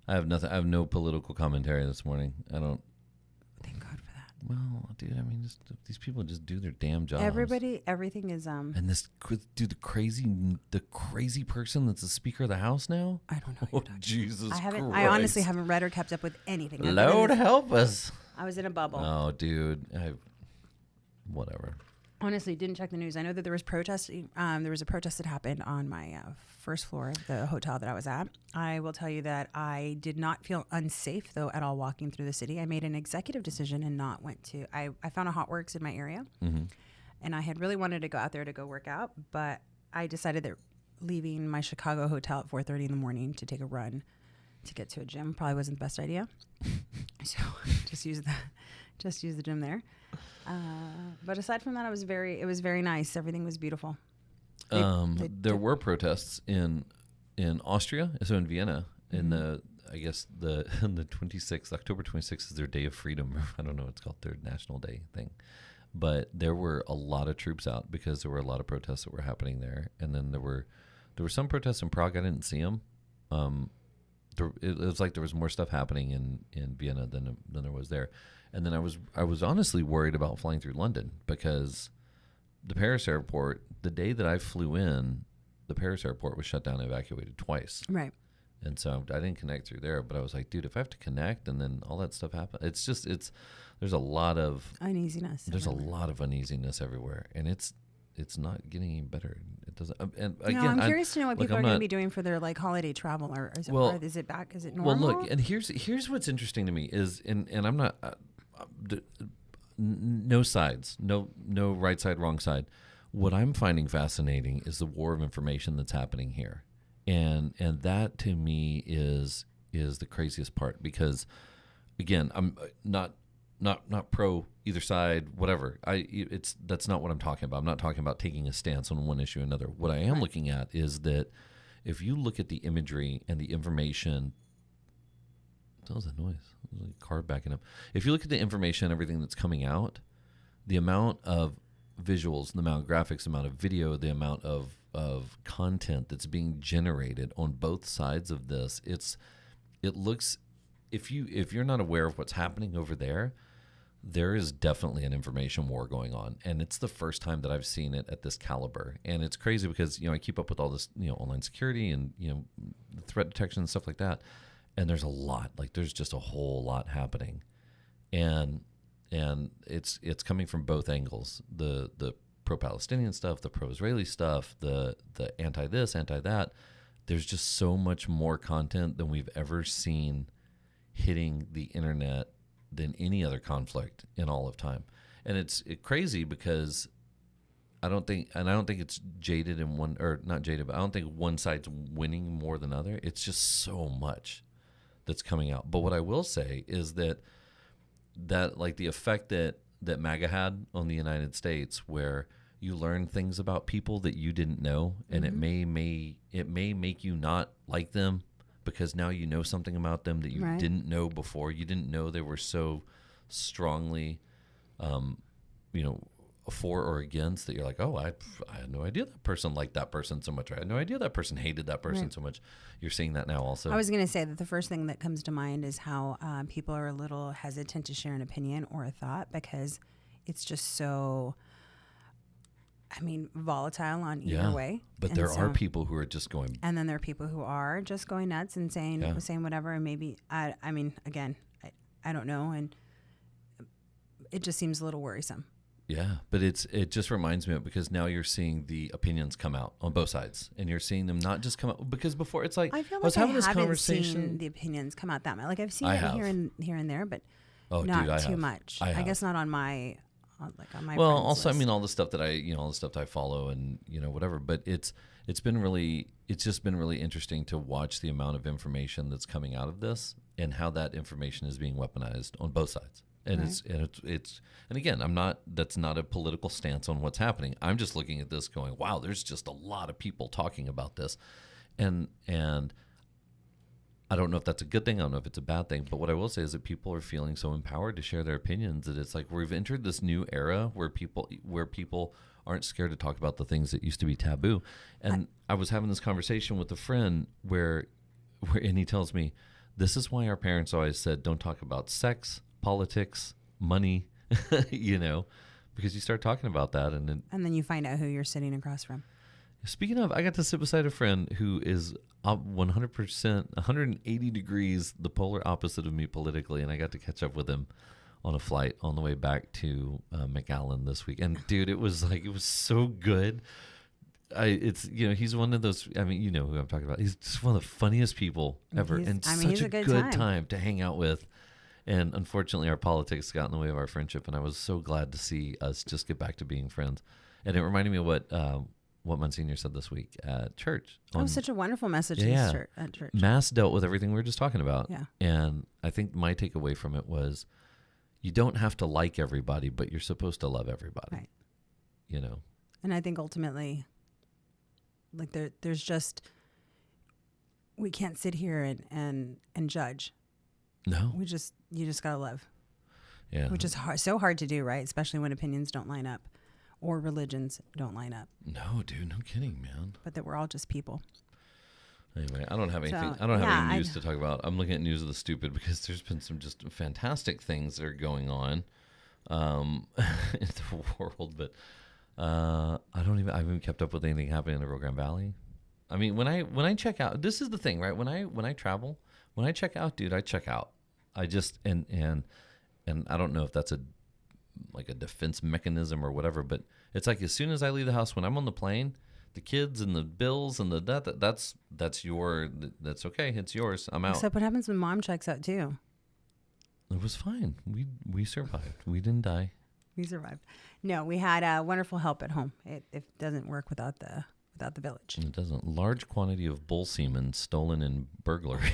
I have nothing. I have no political commentary this morning. I don't. Thank God for that. well, dude, I mean, just, these people just do their damn jobs. Everything is And this dude, the crazy person that's the Speaker of the House now. I don't know. Oh, Jesus Christ. I honestly haven't read or kept up with anything. I've been in Lord this- help us. I was in a bubble. Oh, dude, whatever. Honestly, didn't check the news. I know that there was protesting. There was a protest that happened on my first floor of the hotel that I was at. I will tell you that I did not feel unsafe, though, at all walking through the city. I made an executive decision and not went to. I found a Hot Works in my area, and I had really wanted to go out there to go work out, but I decided that leaving my Chicago hotel at 4:30 in the morning to take a run to get to a gym probably wasn't the best idea. So just use the gym there. But aside from that, it was very nice. Everything was beautiful. There were protests in Austria, so in Vienna, in the on the 26th, October 26th is their Day of Freedom. I don't know, it's called their National Day thing. But there were a lot of troops out because there were a lot of protests that were happening there. And then there were some protests in Prague. I didn't see them. It was like there was more stuff happening in Vienna than there was there. And then I was honestly worried about flying through London because the Paris airport, the day that I flew in, the Paris airport was shut down and evacuated twice. Right. And so I didn't connect through there, but I was like, dude, if I have to connect and then all that stuff happens, there's a lot of uneasiness. There's everywhere. A lot of uneasiness everywhere, and it's not getting any better. It doesn't. And again, I'm curious to know what people are going to be doing for their like holiday travel, or is it back? Is it normal? Well, look, and here's what's interesting to me is, and I'm not. No sides, no right side, wrong side. What I'm finding fascinating is the war of information that's happening here, and that to me is the craziest part because, again, I'm not pro either side, whatever. That's not what I'm talking about. I'm not talking about taking a stance on one issue or another. What I am looking at is that if you look at the imagery and the information. That was a noise. It was a car backing up. If you look at the information, everything that's coming out, the amount of visuals, the amount of graphics, the amount of video, the amount of content that's being generated on both sides of this, it looks. If you're not aware of what's happening over there, there is definitely an information war going on, and it's the first time that I've seen it at this caliber. And it's crazy because I keep up with all this online security and threat detection and stuff like that. And there's a lot, there's just a whole lot happening, and it's coming from both angles: the pro-Palestinian stuff, the pro-Israeli stuff, the anti this, anti that. There's just so much more content than we've ever seen hitting the internet than any other conflict in all of time, and it's crazy because I don't think it's jaded in one, or not jaded, but I don't think one side's winning more than other. It's just so much that's coming out. But what I will say is that like the effect that MAGA had on the United States, where you learn things about people that you didn't know, and it may make you not like them because now you know something about them that you didn't know before. You didn't know they were so strongly, for or against, that you're like, oh, I had no idea that person liked that person so much. I had no idea that person hated that person so much. You're seeing that now also. I was going to say that the first thing that comes to mind is how people are a little hesitant to share an opinion or a thought because it's just so, volatile on either way. But and there are people who are just going. And then there are people who are just going nuts and saying whatever. And maybe, I don't know. And it just seems a little worrisome. Yeah, but it just reminds me of, because now you're seeing the opinions come out on both sides, and you're seeing them not just come out, because before it's like, I feel like was having this haven't conversation. Seen the opinions come out that much. Like I've seen it here and there, but not too much. I guess not on my on my. Well, also list. all the stuff that all the stuff that I follow and whatever. But it's just been really interesting to watch the amount of information that's coming out of this and how that information is being weaponized on both sides. And and again, that's not a political stance on what's happening. I'm just looking at this going, wow, there's just a lot of people talking about this. And I don't know if that's a good thing. I don't know if it's a bad thing. But what I will say is that people are feeling so empowered to share their opinions that it's like we've entered this new era where people aren't scared to talk about the things that used to be taboo. And I was having this conversation with a friend where and he tells me, this is why our parents always said, don't talk about sex, politics, money, you know, because you start talking about that. And then you find out who you're sitting across from. Speaking of, I got to sit beside a friend who is 100%, 180 degrees the polar opposite of me politically, and I got to catch up with him on a flight on the way back to McAllen this week. And dude, it was so good. He's one of those. I mean, you know who I'm talking about. He's just one of the funniest people ever, and such a good time to hang out with. And unfortunately, our politics got in the way of our friendship, and I was so glad to see us just get back to being friends. And it reminded me of what Monsignor said this week at church. Such a wonderful message at church. Mass dealt with everything we were just talking about. Yeah. And I think my takeaway from it was, you don't have to like everybody, but you're supposed to love everybody. Right. You know. And I think ultimately, like there's just, we can't sit here and judge. No. You just gotta love. Yeah. Which is so hard to do, right? Especially when opinions don't line up, or religions don't line up. No, dude, no kidding, man. But that we're all just people. Anyway, I don't have anything. I don't have any news to talk about. I'm looking at News of the Stupid because there's been some just fantastic things that are going on in the world. But I haven't kept up with anything happening in the Rio Grande Valley. I mean, when I check out, this is the thing, right? When I travel, when I check out, dude, I check out. I just and I don't know if that's a defense mechanism or whatever, but it's like as soon as I leave the house, when I'm on the plane, the kids and the bills and that's okay. It's yours. I'm out. Except what happens when mom checks out too? It was fine. We survived. We didn't die. We survived. No, we had wonderful help at home. It doesn't work without the village. It doesn't. Large quantity of bull semen stolen in burglary.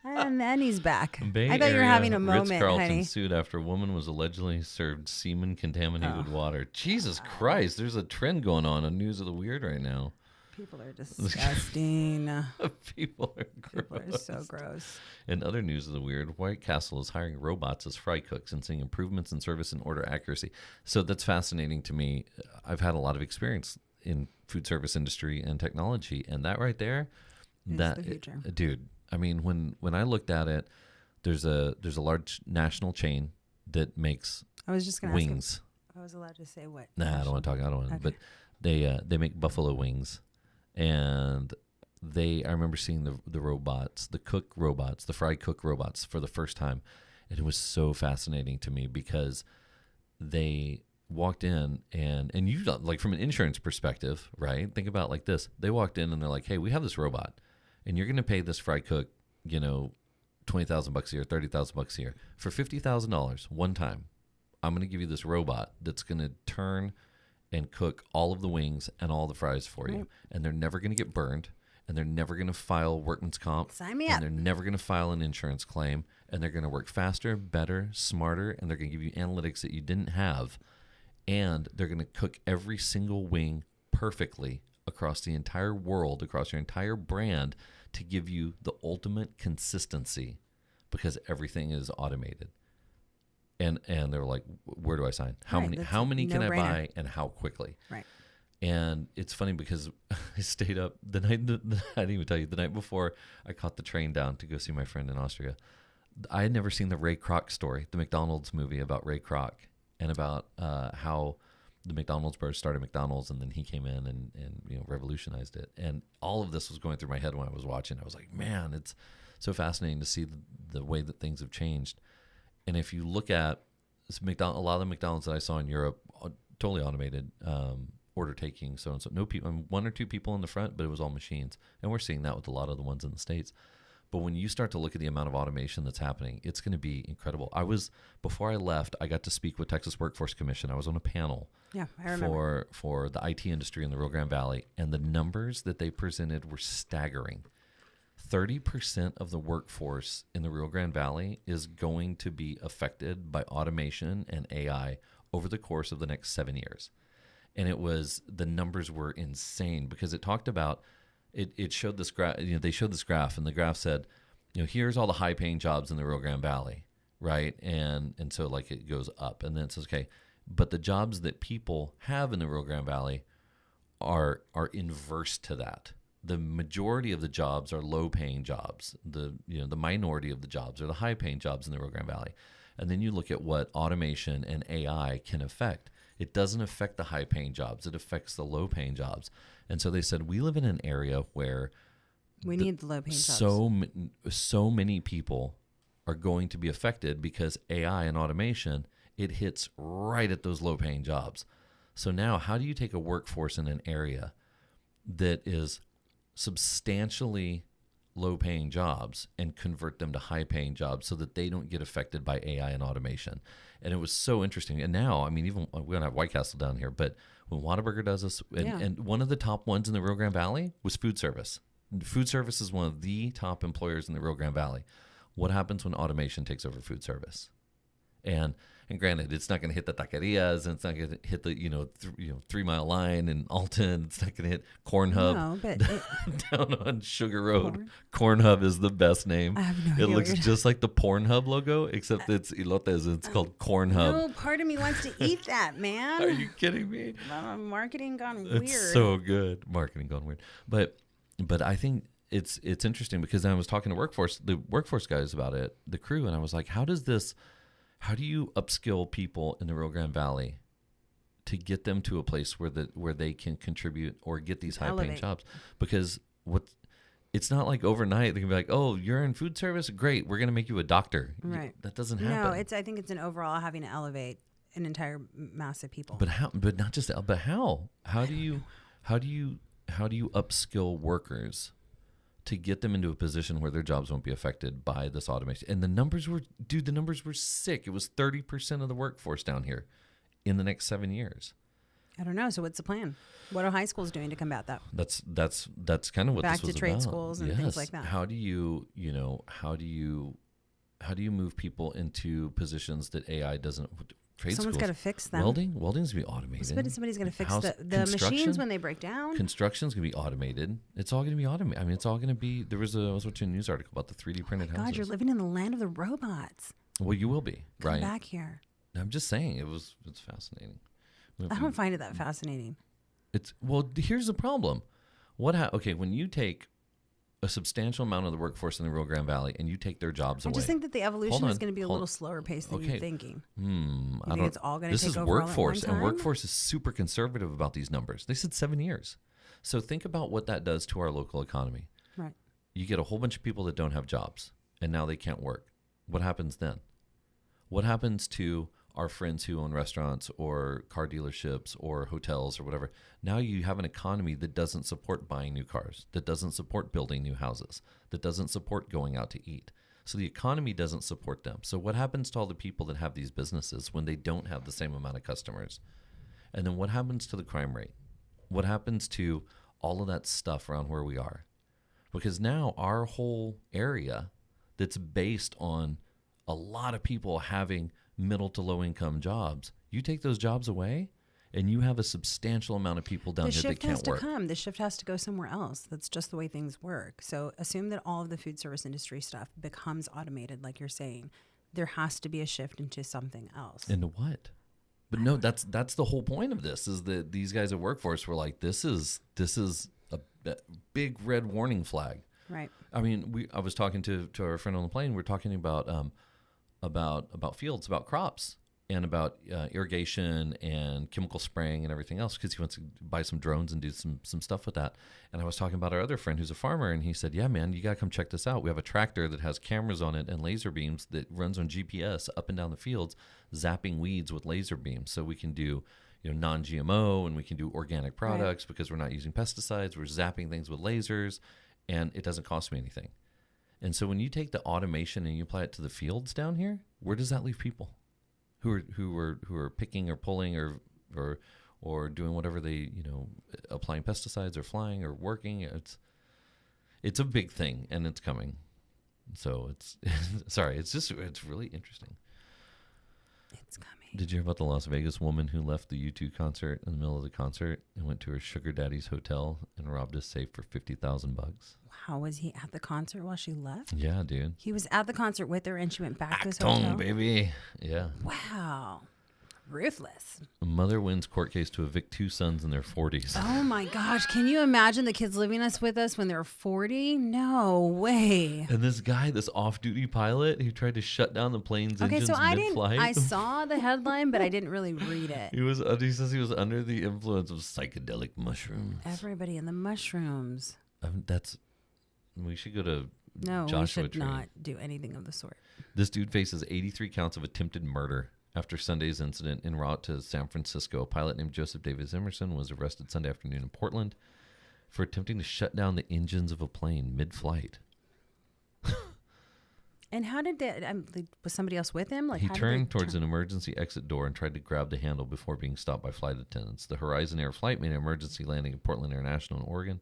And then he's back. Bay I thought you were Area having a moment, Ritz-Carlton honey. sued after a woman was allegedly served semen-contaminated water. Jesus Christ, there's a trend going on News of the Weird right now. People are disgusting. People are gross. People are so gross. In other News of the Weird, White Castle is hiring robots as fry cooks and seeing improvements in service and order accuracy. So that's fascinating to me. I've had a lot of experience in food service industry and technology, and that right there, the future. Dude. I mean, when I looked at it, there's a large national chain that makes I was just going to wings. I was allowed to say what? Nah, I don't want to talk. I don't want to. Okay. But they make buffalo wings, and I remember seeing the robots, the cook robots, the fry cook robots for the first time, and it was so fascinating to me because they walked in and you, like, from an insurance perspective, right? Think about it like this: they walked in and they're like, "Hey, we have this robot. And you're going to pay this fry cook, $20,000 a year, $30,000 a year for $50,000 one time. I'm going to give you this robot that's going to turn and cook all of the wings and all the fries for you. And they're never going to get burned. And they're never going to file workman's comp. Sign me and up. They're never going to file an insurance claim. And they're going to work faster, better, smarter. And they're going to give you analytics that you didn't have. And they're going to cook every single wing perfectly across the entire world, across your entire brand, to give you the ultimate consistency, because everything is automated." And they're like, "Where do I sign? How many can I buy, and how quickly?" Right. And it's funny because I stayed up the night. I didn't even tell you, the night before I caught the train down to go see my friend in Austria. I had never seen the Ray Kroc story, the McDonald's movie about Ray Kroc, and about how the McDonald's brothers started McDonald's, and then he came in and revolutionized it. And all of this was going through my head when I was watching. I was like, man, it's so fascinating to see the way that things have changed. And if you look at a lot of the McDonald's that I saw in Europe, totally automated, order taking, so and so. No people, one or two people in the front, but it was all machines. And we're seeing that with a lot of the ones in the States. But when you start to look at the amount of automation that's happening, it's going to be incredible. Before I left, I got to speak with Texas Workforce Commission. I was on a panel I remember. for the IT industry in the Rio Grande Valley, and the numbers that they presented were staggering. 30% of the workforce in the Rio Grande Valley is going to be affected by automation and AI over the course of the next 7 years. And the numbers were insane because it talked about, it showed this graph, they showed this graph, and the graph said, here's all the high paying jobs in the Rio Grande Valley, right? And so like it goes up, and then it says, okay, but the jobs that people have in the Rio Grande Valley are inverse to that. The majority of the jobs are low paying jobs. The minority of the jobs are the high paying jobs in the Rio Grande Valley. And then you look at what automation and AI can affect. It doesn't affect the high-paying jobs. It affects the low-paying jobs. And so they said, we live in an area where We need the low-paying jobs. so many people are going to be affected because AI and automation, it hits right at those low-paying jobs. So now how do you take a workforce in an area that is substantially low-paying jobs and convert them to high-paying jobs so that they don't get affected by AI and automation? And it was so interesting. And now, I mean, even we don't have White Castle down here, but when Whataburger does this, and one of the top ones in the Rio Grande Valley was food service. Food service is one of the top employers in the Rio Grande Valley. What happens when automation takes over food service? And granted, it's not going to hit the taquerias, and it's not going to hit the 3 Mile Line in Alton. It's not going to hit Corn Hub. No, but down on Sugar Road. Corn Hub is the best name. I have no idea It what looks you're just like the Pornhub logo, except it's elotes. It's called Corn Hub. no, part of me wants to eat that, man. Are you kidding me? Marketing gone weird. It's so good. Marketing gone weird. But I think it's interesting because I was talking to the workforce guys about it, the crew, and I was like, how do you upskill people in the Rio Grande Valley to get them to a place where they can contribute or get these high paying jobs? Because it's not like overnight they can be like, oh, you're in food service, great, we're going to make you a doctor. Right. That doesn't happen. No, I think it's an overall having to elevate an entire mass of people. But how? But not just. But how? How do you upskill workers to get them into a position where their jobs won't be affected by this automation? And the numbers were sick. It was 30% of the workforce down here in the next 7 years. I don't know. So what's the plan? What are high schools doing to combat that? That's kind of what Back this was to trade about. schools and things like that. How do you move people into positions that AI doesn't? Trade Someone's schools, got to fix them. Welding's gonna be automated. Somebody's going to fix House- the machines when they break down. Construction's gonna be automated. It's all gonna be automated. I mean, it's all gonna be. I was watching a news article about the 3D printed houses. God, you're living in the land of the robots. Well, you will be, Come right? back here. I'm just saying, it's fascinating. I don't find it that fascinating. Here's the problem. Okay, when you take a substantial amount of the workforce in the Rio Grande Valley and you take their jobs away. I just think that the evolution Hold is on, going to be a hold- little slower paced than okay. you're thinking. I You think don't. it's all going to This take is over all at workforce, one and time? workforce is super conservative about these numbers. They said 7 years. So think about what that does to our local economy. Right. You get a whole bunch of people that don't have jobs, and now they can't work. What happens then? What happens to our friends who own restaurants or car dealerships or hotels or whatever? Now you have an economy that doesn't support buying new cars, that doesn't support building new houses, that doesn't support going out to eat. So the economy doesn't support them. So what happens to all the people that have these businesses when they don't have the same amount of customers? And then what happens to the crime rate? What happens to all of that stuff around where we are? Because now our whole area that's based on a lot of people having middle to low income jobs, you take those jobs away and you have a substantial amount of people down here that can't work. The shift has to come. The shift has to go somewhere else. That's just the way things work. So assume that all of the food service industry stuff becomes automated, like you're saying. There has to be a shift into something else. Into what? But no, that's the whole point of this, is that these guys at Workforce were like, this is a big red warning flag. Right. I mean, I was talking to our friend on the plane. We're talking about fields, about crops, and about irrigation and chemical spraying and everything else, because he wants to buy some drones and do some stuff with that. And I was talking about our other friend who's a farmer, and he said, yeah, man, you got to come check this out. We have a tractor that has cameras on it and laser beams that runs on GPS up and down the fields, zapping weeds with laser beams. So we can do non-GMO, and we can do organic products because we're not using pesticides. We're zapping things with lasers, and it doesn't cost me anything. And so when you take the automation and you apply it to the fields down here, where does that leave people who are picking or pulling or doing whatever they, applying pesticides or flying or working? It's a big thing, and it's coming. So it's it's really interesting. It's coming. Did you hear about the Las Vegas woman who left the U2 concert in the middle of the concert and went to her sugar daddy's hotel and robbed his safe for $50,000? How was he at the concert while she left? Yeah, dude. He was at the concert with her, and she went back to his hotel. baby. Yeah. Wow. Ruthless. A mother wins court case to evict 2 sons in their 40s. Oh my gosh. Can you imagine the kids living with us when they're 40? No way. And this guy, this off-duty pilot, who tried to shut down the plane's Okay, engines so mid-flight. I saw the headline, but I didn't really read it. He says he was under the influence of psychedelic mushrooms. Everybody in the mushrooms. We should go to No, Joshua we should Tree. not do anything of the sort. This dude faces 83 counts of attempted murder. After Sunday's incident en route to San Francisco, a pilot named Joseph Davis Emerson was arrested Sunday afternoon in Portland for attempting to shut down the engines of a plane mid-flight. And how did that? Was somebody else with him? He turned towards an emergency exit door and tried to grab the handle before being stopped by flight attendants. The Horizon Air flight made an emergency landing at Portland International in Oregon.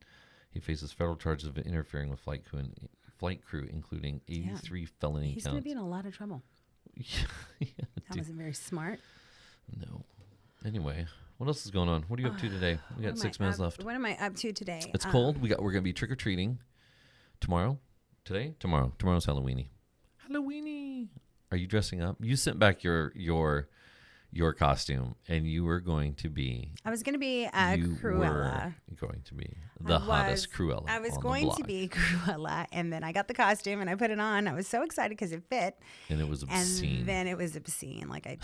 He faces federal charges of interfering with flight crew, including 83 felony He's counts. going to be in a lot of trouble. That wasn't very smart. No. Anyway, what else is going on? What are you up to today? We got 6 minutes left. What am I up to today? It's cold. We're going to be trick or treating tomorrow. Today? Tomorrow. Tomorrow's Halloweeny. Halloweeny. Are you dressing up? You sent back your costume, and you were going to be. I was going to be you Cruella. were going to be the hottest Cruella. I was on going the block. to be Cruella, and then I got the costume and I put it on. I was so excited because it fit. And it was obscene. And then it was obscene. Like I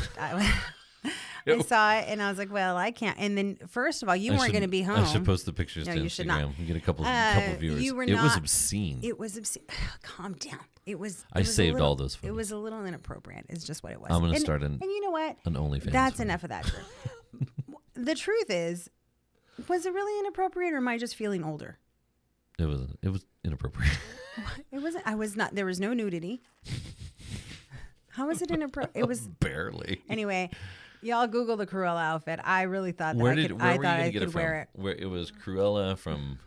saw it and I was like, well, I can't. And then first of all, you weren't going to be home. I should post the pictures No, to you should not. Instagram and get a couple viewers. You were it was not- obscene. It was obscene. Calm down. It was. I saved all those photos. It was a little inappropriate. Is just what it was. I'm going to And- start And you know what? an OnlyFans. That's enough of that. The truth is, was it really inappropriate, or am I just feeling older? It was inappropriate. It wasn't. I was not. There was no nudity. How was it inappropriate? It was barely. anyway. Y'all Google the Cruella outfit. I really thought that Where I were could. you I going thought to I get it could from? wear it. Where it was Cruella from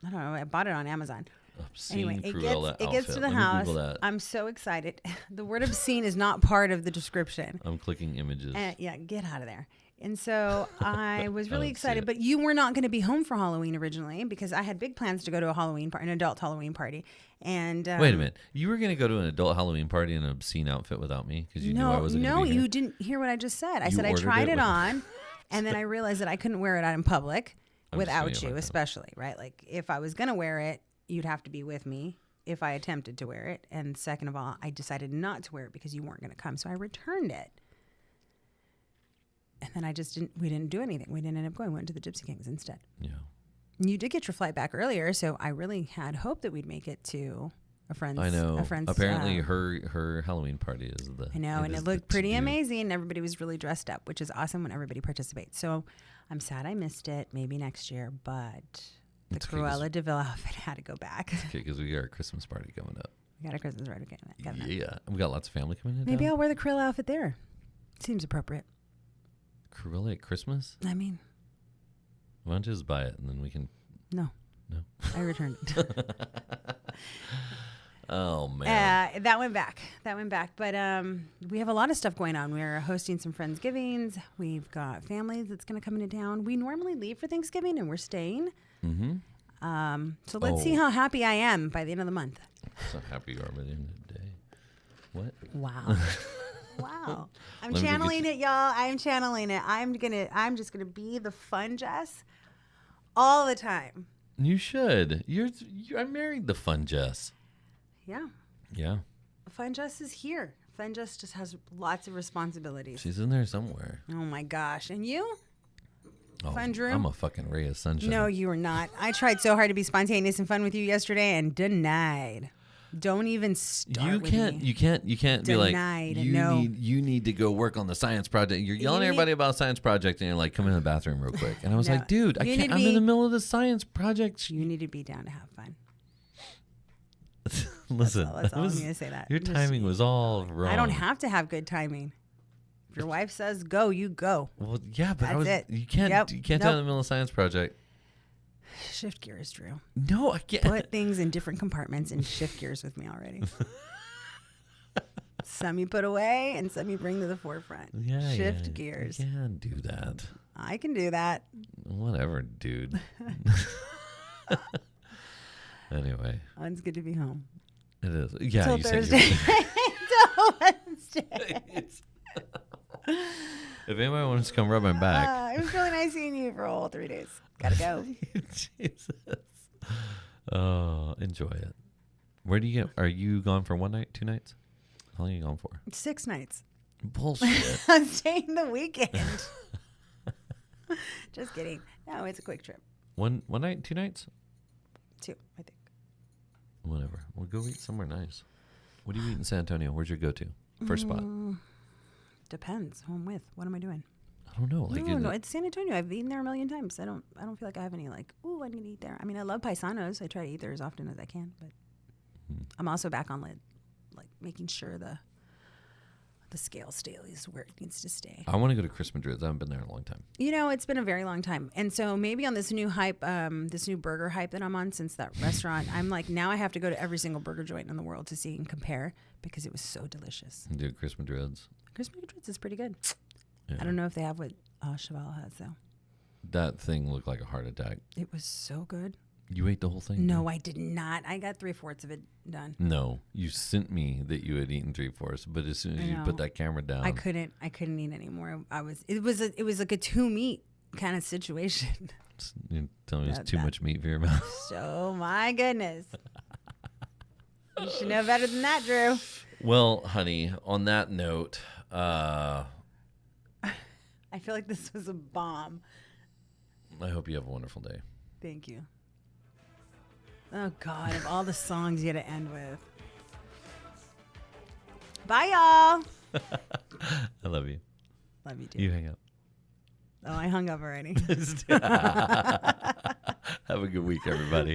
I don't know. I bought it on Amazon. obscene Anyway, Cruella it gets to outfit. the Let me house. Google that. I'm so excited. The word obscene is not part of the description. I'm clicking images. Yeah, get out of there. And so I was really don't see excited, it. but you were not going to be home for Halloween originally because I had big plans to go to an adult Halloween party. And Wait a minute. You were going to go to an adult Halloween party in an obscene outfit without me because you knew I wasn't going to be here? you didn't hear what I just said. I You said I ordered tried it it with- on, and then I realized that I couldn't wear it out in public I'm just without kidding you, about that. especially, right? Like if I was going to wear it, you'd have to be with me if I attempted to wear it. And second of all, I decided not to wear it because you weren't going to come, so I returned it. And then we didn't do anything. We didn't end up going. We went to the Gypsy Kings instead. Yeah. You did get your flight back earlier, so I really had hope that we'd make it to a friend's. I know. A friend's, Apparently, her Halloween party is the. I know, and is it the looked pretty to-do. amazing. Everybody was really dressed up, which is awesome when everybody participates. So I'm sad I missed it. Maybe next year, but the It's okay, 'cause- Cruella de Vil outfit had to go back. Okay, because we got our Christmas party coming up. We got a Christmas party coming up. Yeah, and we got lots of family coming in. Maybe town. I'll wear the Cruella outfit there. Seems appropriate. Cruella at Christmas. I mean, Why don't you just buy it and then we can? no. No. I returned it. Oh man. That went back. But we have a lot of stuff going on. We're hosting some Friendsgivings. We've got family that's going to come into town. We normally leave for Thanksgiving, and we're staying. Mm-hmm. So let's see how happy I am by the end of the month. So happy you are by the end of the day. What? Wow. Wow. I'm Let me go get channeling you- it, y'all. I'm channeling it. I'm just gonna be the fun Jess all the time. You should. I married the fun Jess. Yeah. Yeah. Fun Jess is here. Fun Jess just has lots of responsibilities. She's in there somewhere. Oh my gosh. And you? Oh, Fun Drew? I'm a fucking ray of sunshine. No, you are not. I tried so hard to be spontaneous and fun with you yesterday and denied. Don't even start You with can't. me. You can't be like. Denied. You No. need to go work on the science project. You're yelling at You everybody about a science project, and you're like, come in the bathroom real quick. And I was No. like, dude, I You can't. need to I'm in be- the middle of the science project. You need to be down to have fun. Listen, That's all I'm going to say that. your Just- timing was all wrong. I don't have to have good timing. If your wife says go, you go. Well, yeah, but That's it. You can't. Yep. You can't do it in Nope. the middle of a science project. Shift gears, Drew. No, I can't. Put things in different compartments and shift gears with me already. Some you put away and some you bring to the forefront. Yeah, Shift yeah, gears. You can do that. I can do that. Whatever, dude. Anyway, Oh, it's good to be home. it is. Yeah, Till you Thursday. said Till Wednesday. If anybody wants to come rub my back. It was really nice seeing you for a whole 3 days. Gotta go. Jesus. Oh, enjoy it. Where do you get? Are you gone for 1 night, 2 nights? How long are you gone for? 6 nights. Bullshit. I'm staying the weekend. Just kidding. No, it's a quick trip. One night, 2 nights? 2, I think. Whatever. We'll go eat somewhere nice. What do you eat in San Antonio? Where's your go-to? First spot? Depends who I'm with. What am I doing? I don't know. Like No, it's San Antonio. I've eaten there a million times. I don't feel like I have any like, ooh, I need to eat there. I mean, I love paisanos. I try to eat there as often as I can, but I'm also back on like making sure the scale stays where it needs to stay. I want to go to Chris Madrid's. I haven't been there in a long time. You know, it's been a very long time. And so maybe on this new hype, this new burger hype that I'm on since that restaurant, I'm like, now I have to go to every single burger joint in the world to see and compare because it was so delicious. Dude, Chris Madrid's. Chris Madrid's is pretty good. Yeah. I don't know if they have what Cheval has, though. That thing looked like a heart attack. It was so good. You ate the whole thing? No, I did not. I got 3/4 of it done. No, you sent me that you had eaten 3/4, but as soon as you put that camera down, I couldn't eat anymore. It was like a 2 meat kind of situation. You're telling me it's too much meat for your mouth. So my goodness. You should know better than that, Drew. Well, honey, on that note, I feel like this was a bomb. I hope you have a wonderful day. Thank you. Oh, God, of all the songs you had to end with. Bye, y'all. I love you. Love you, too. You hang up. Oh, I hung up already. Have a good week, everybody.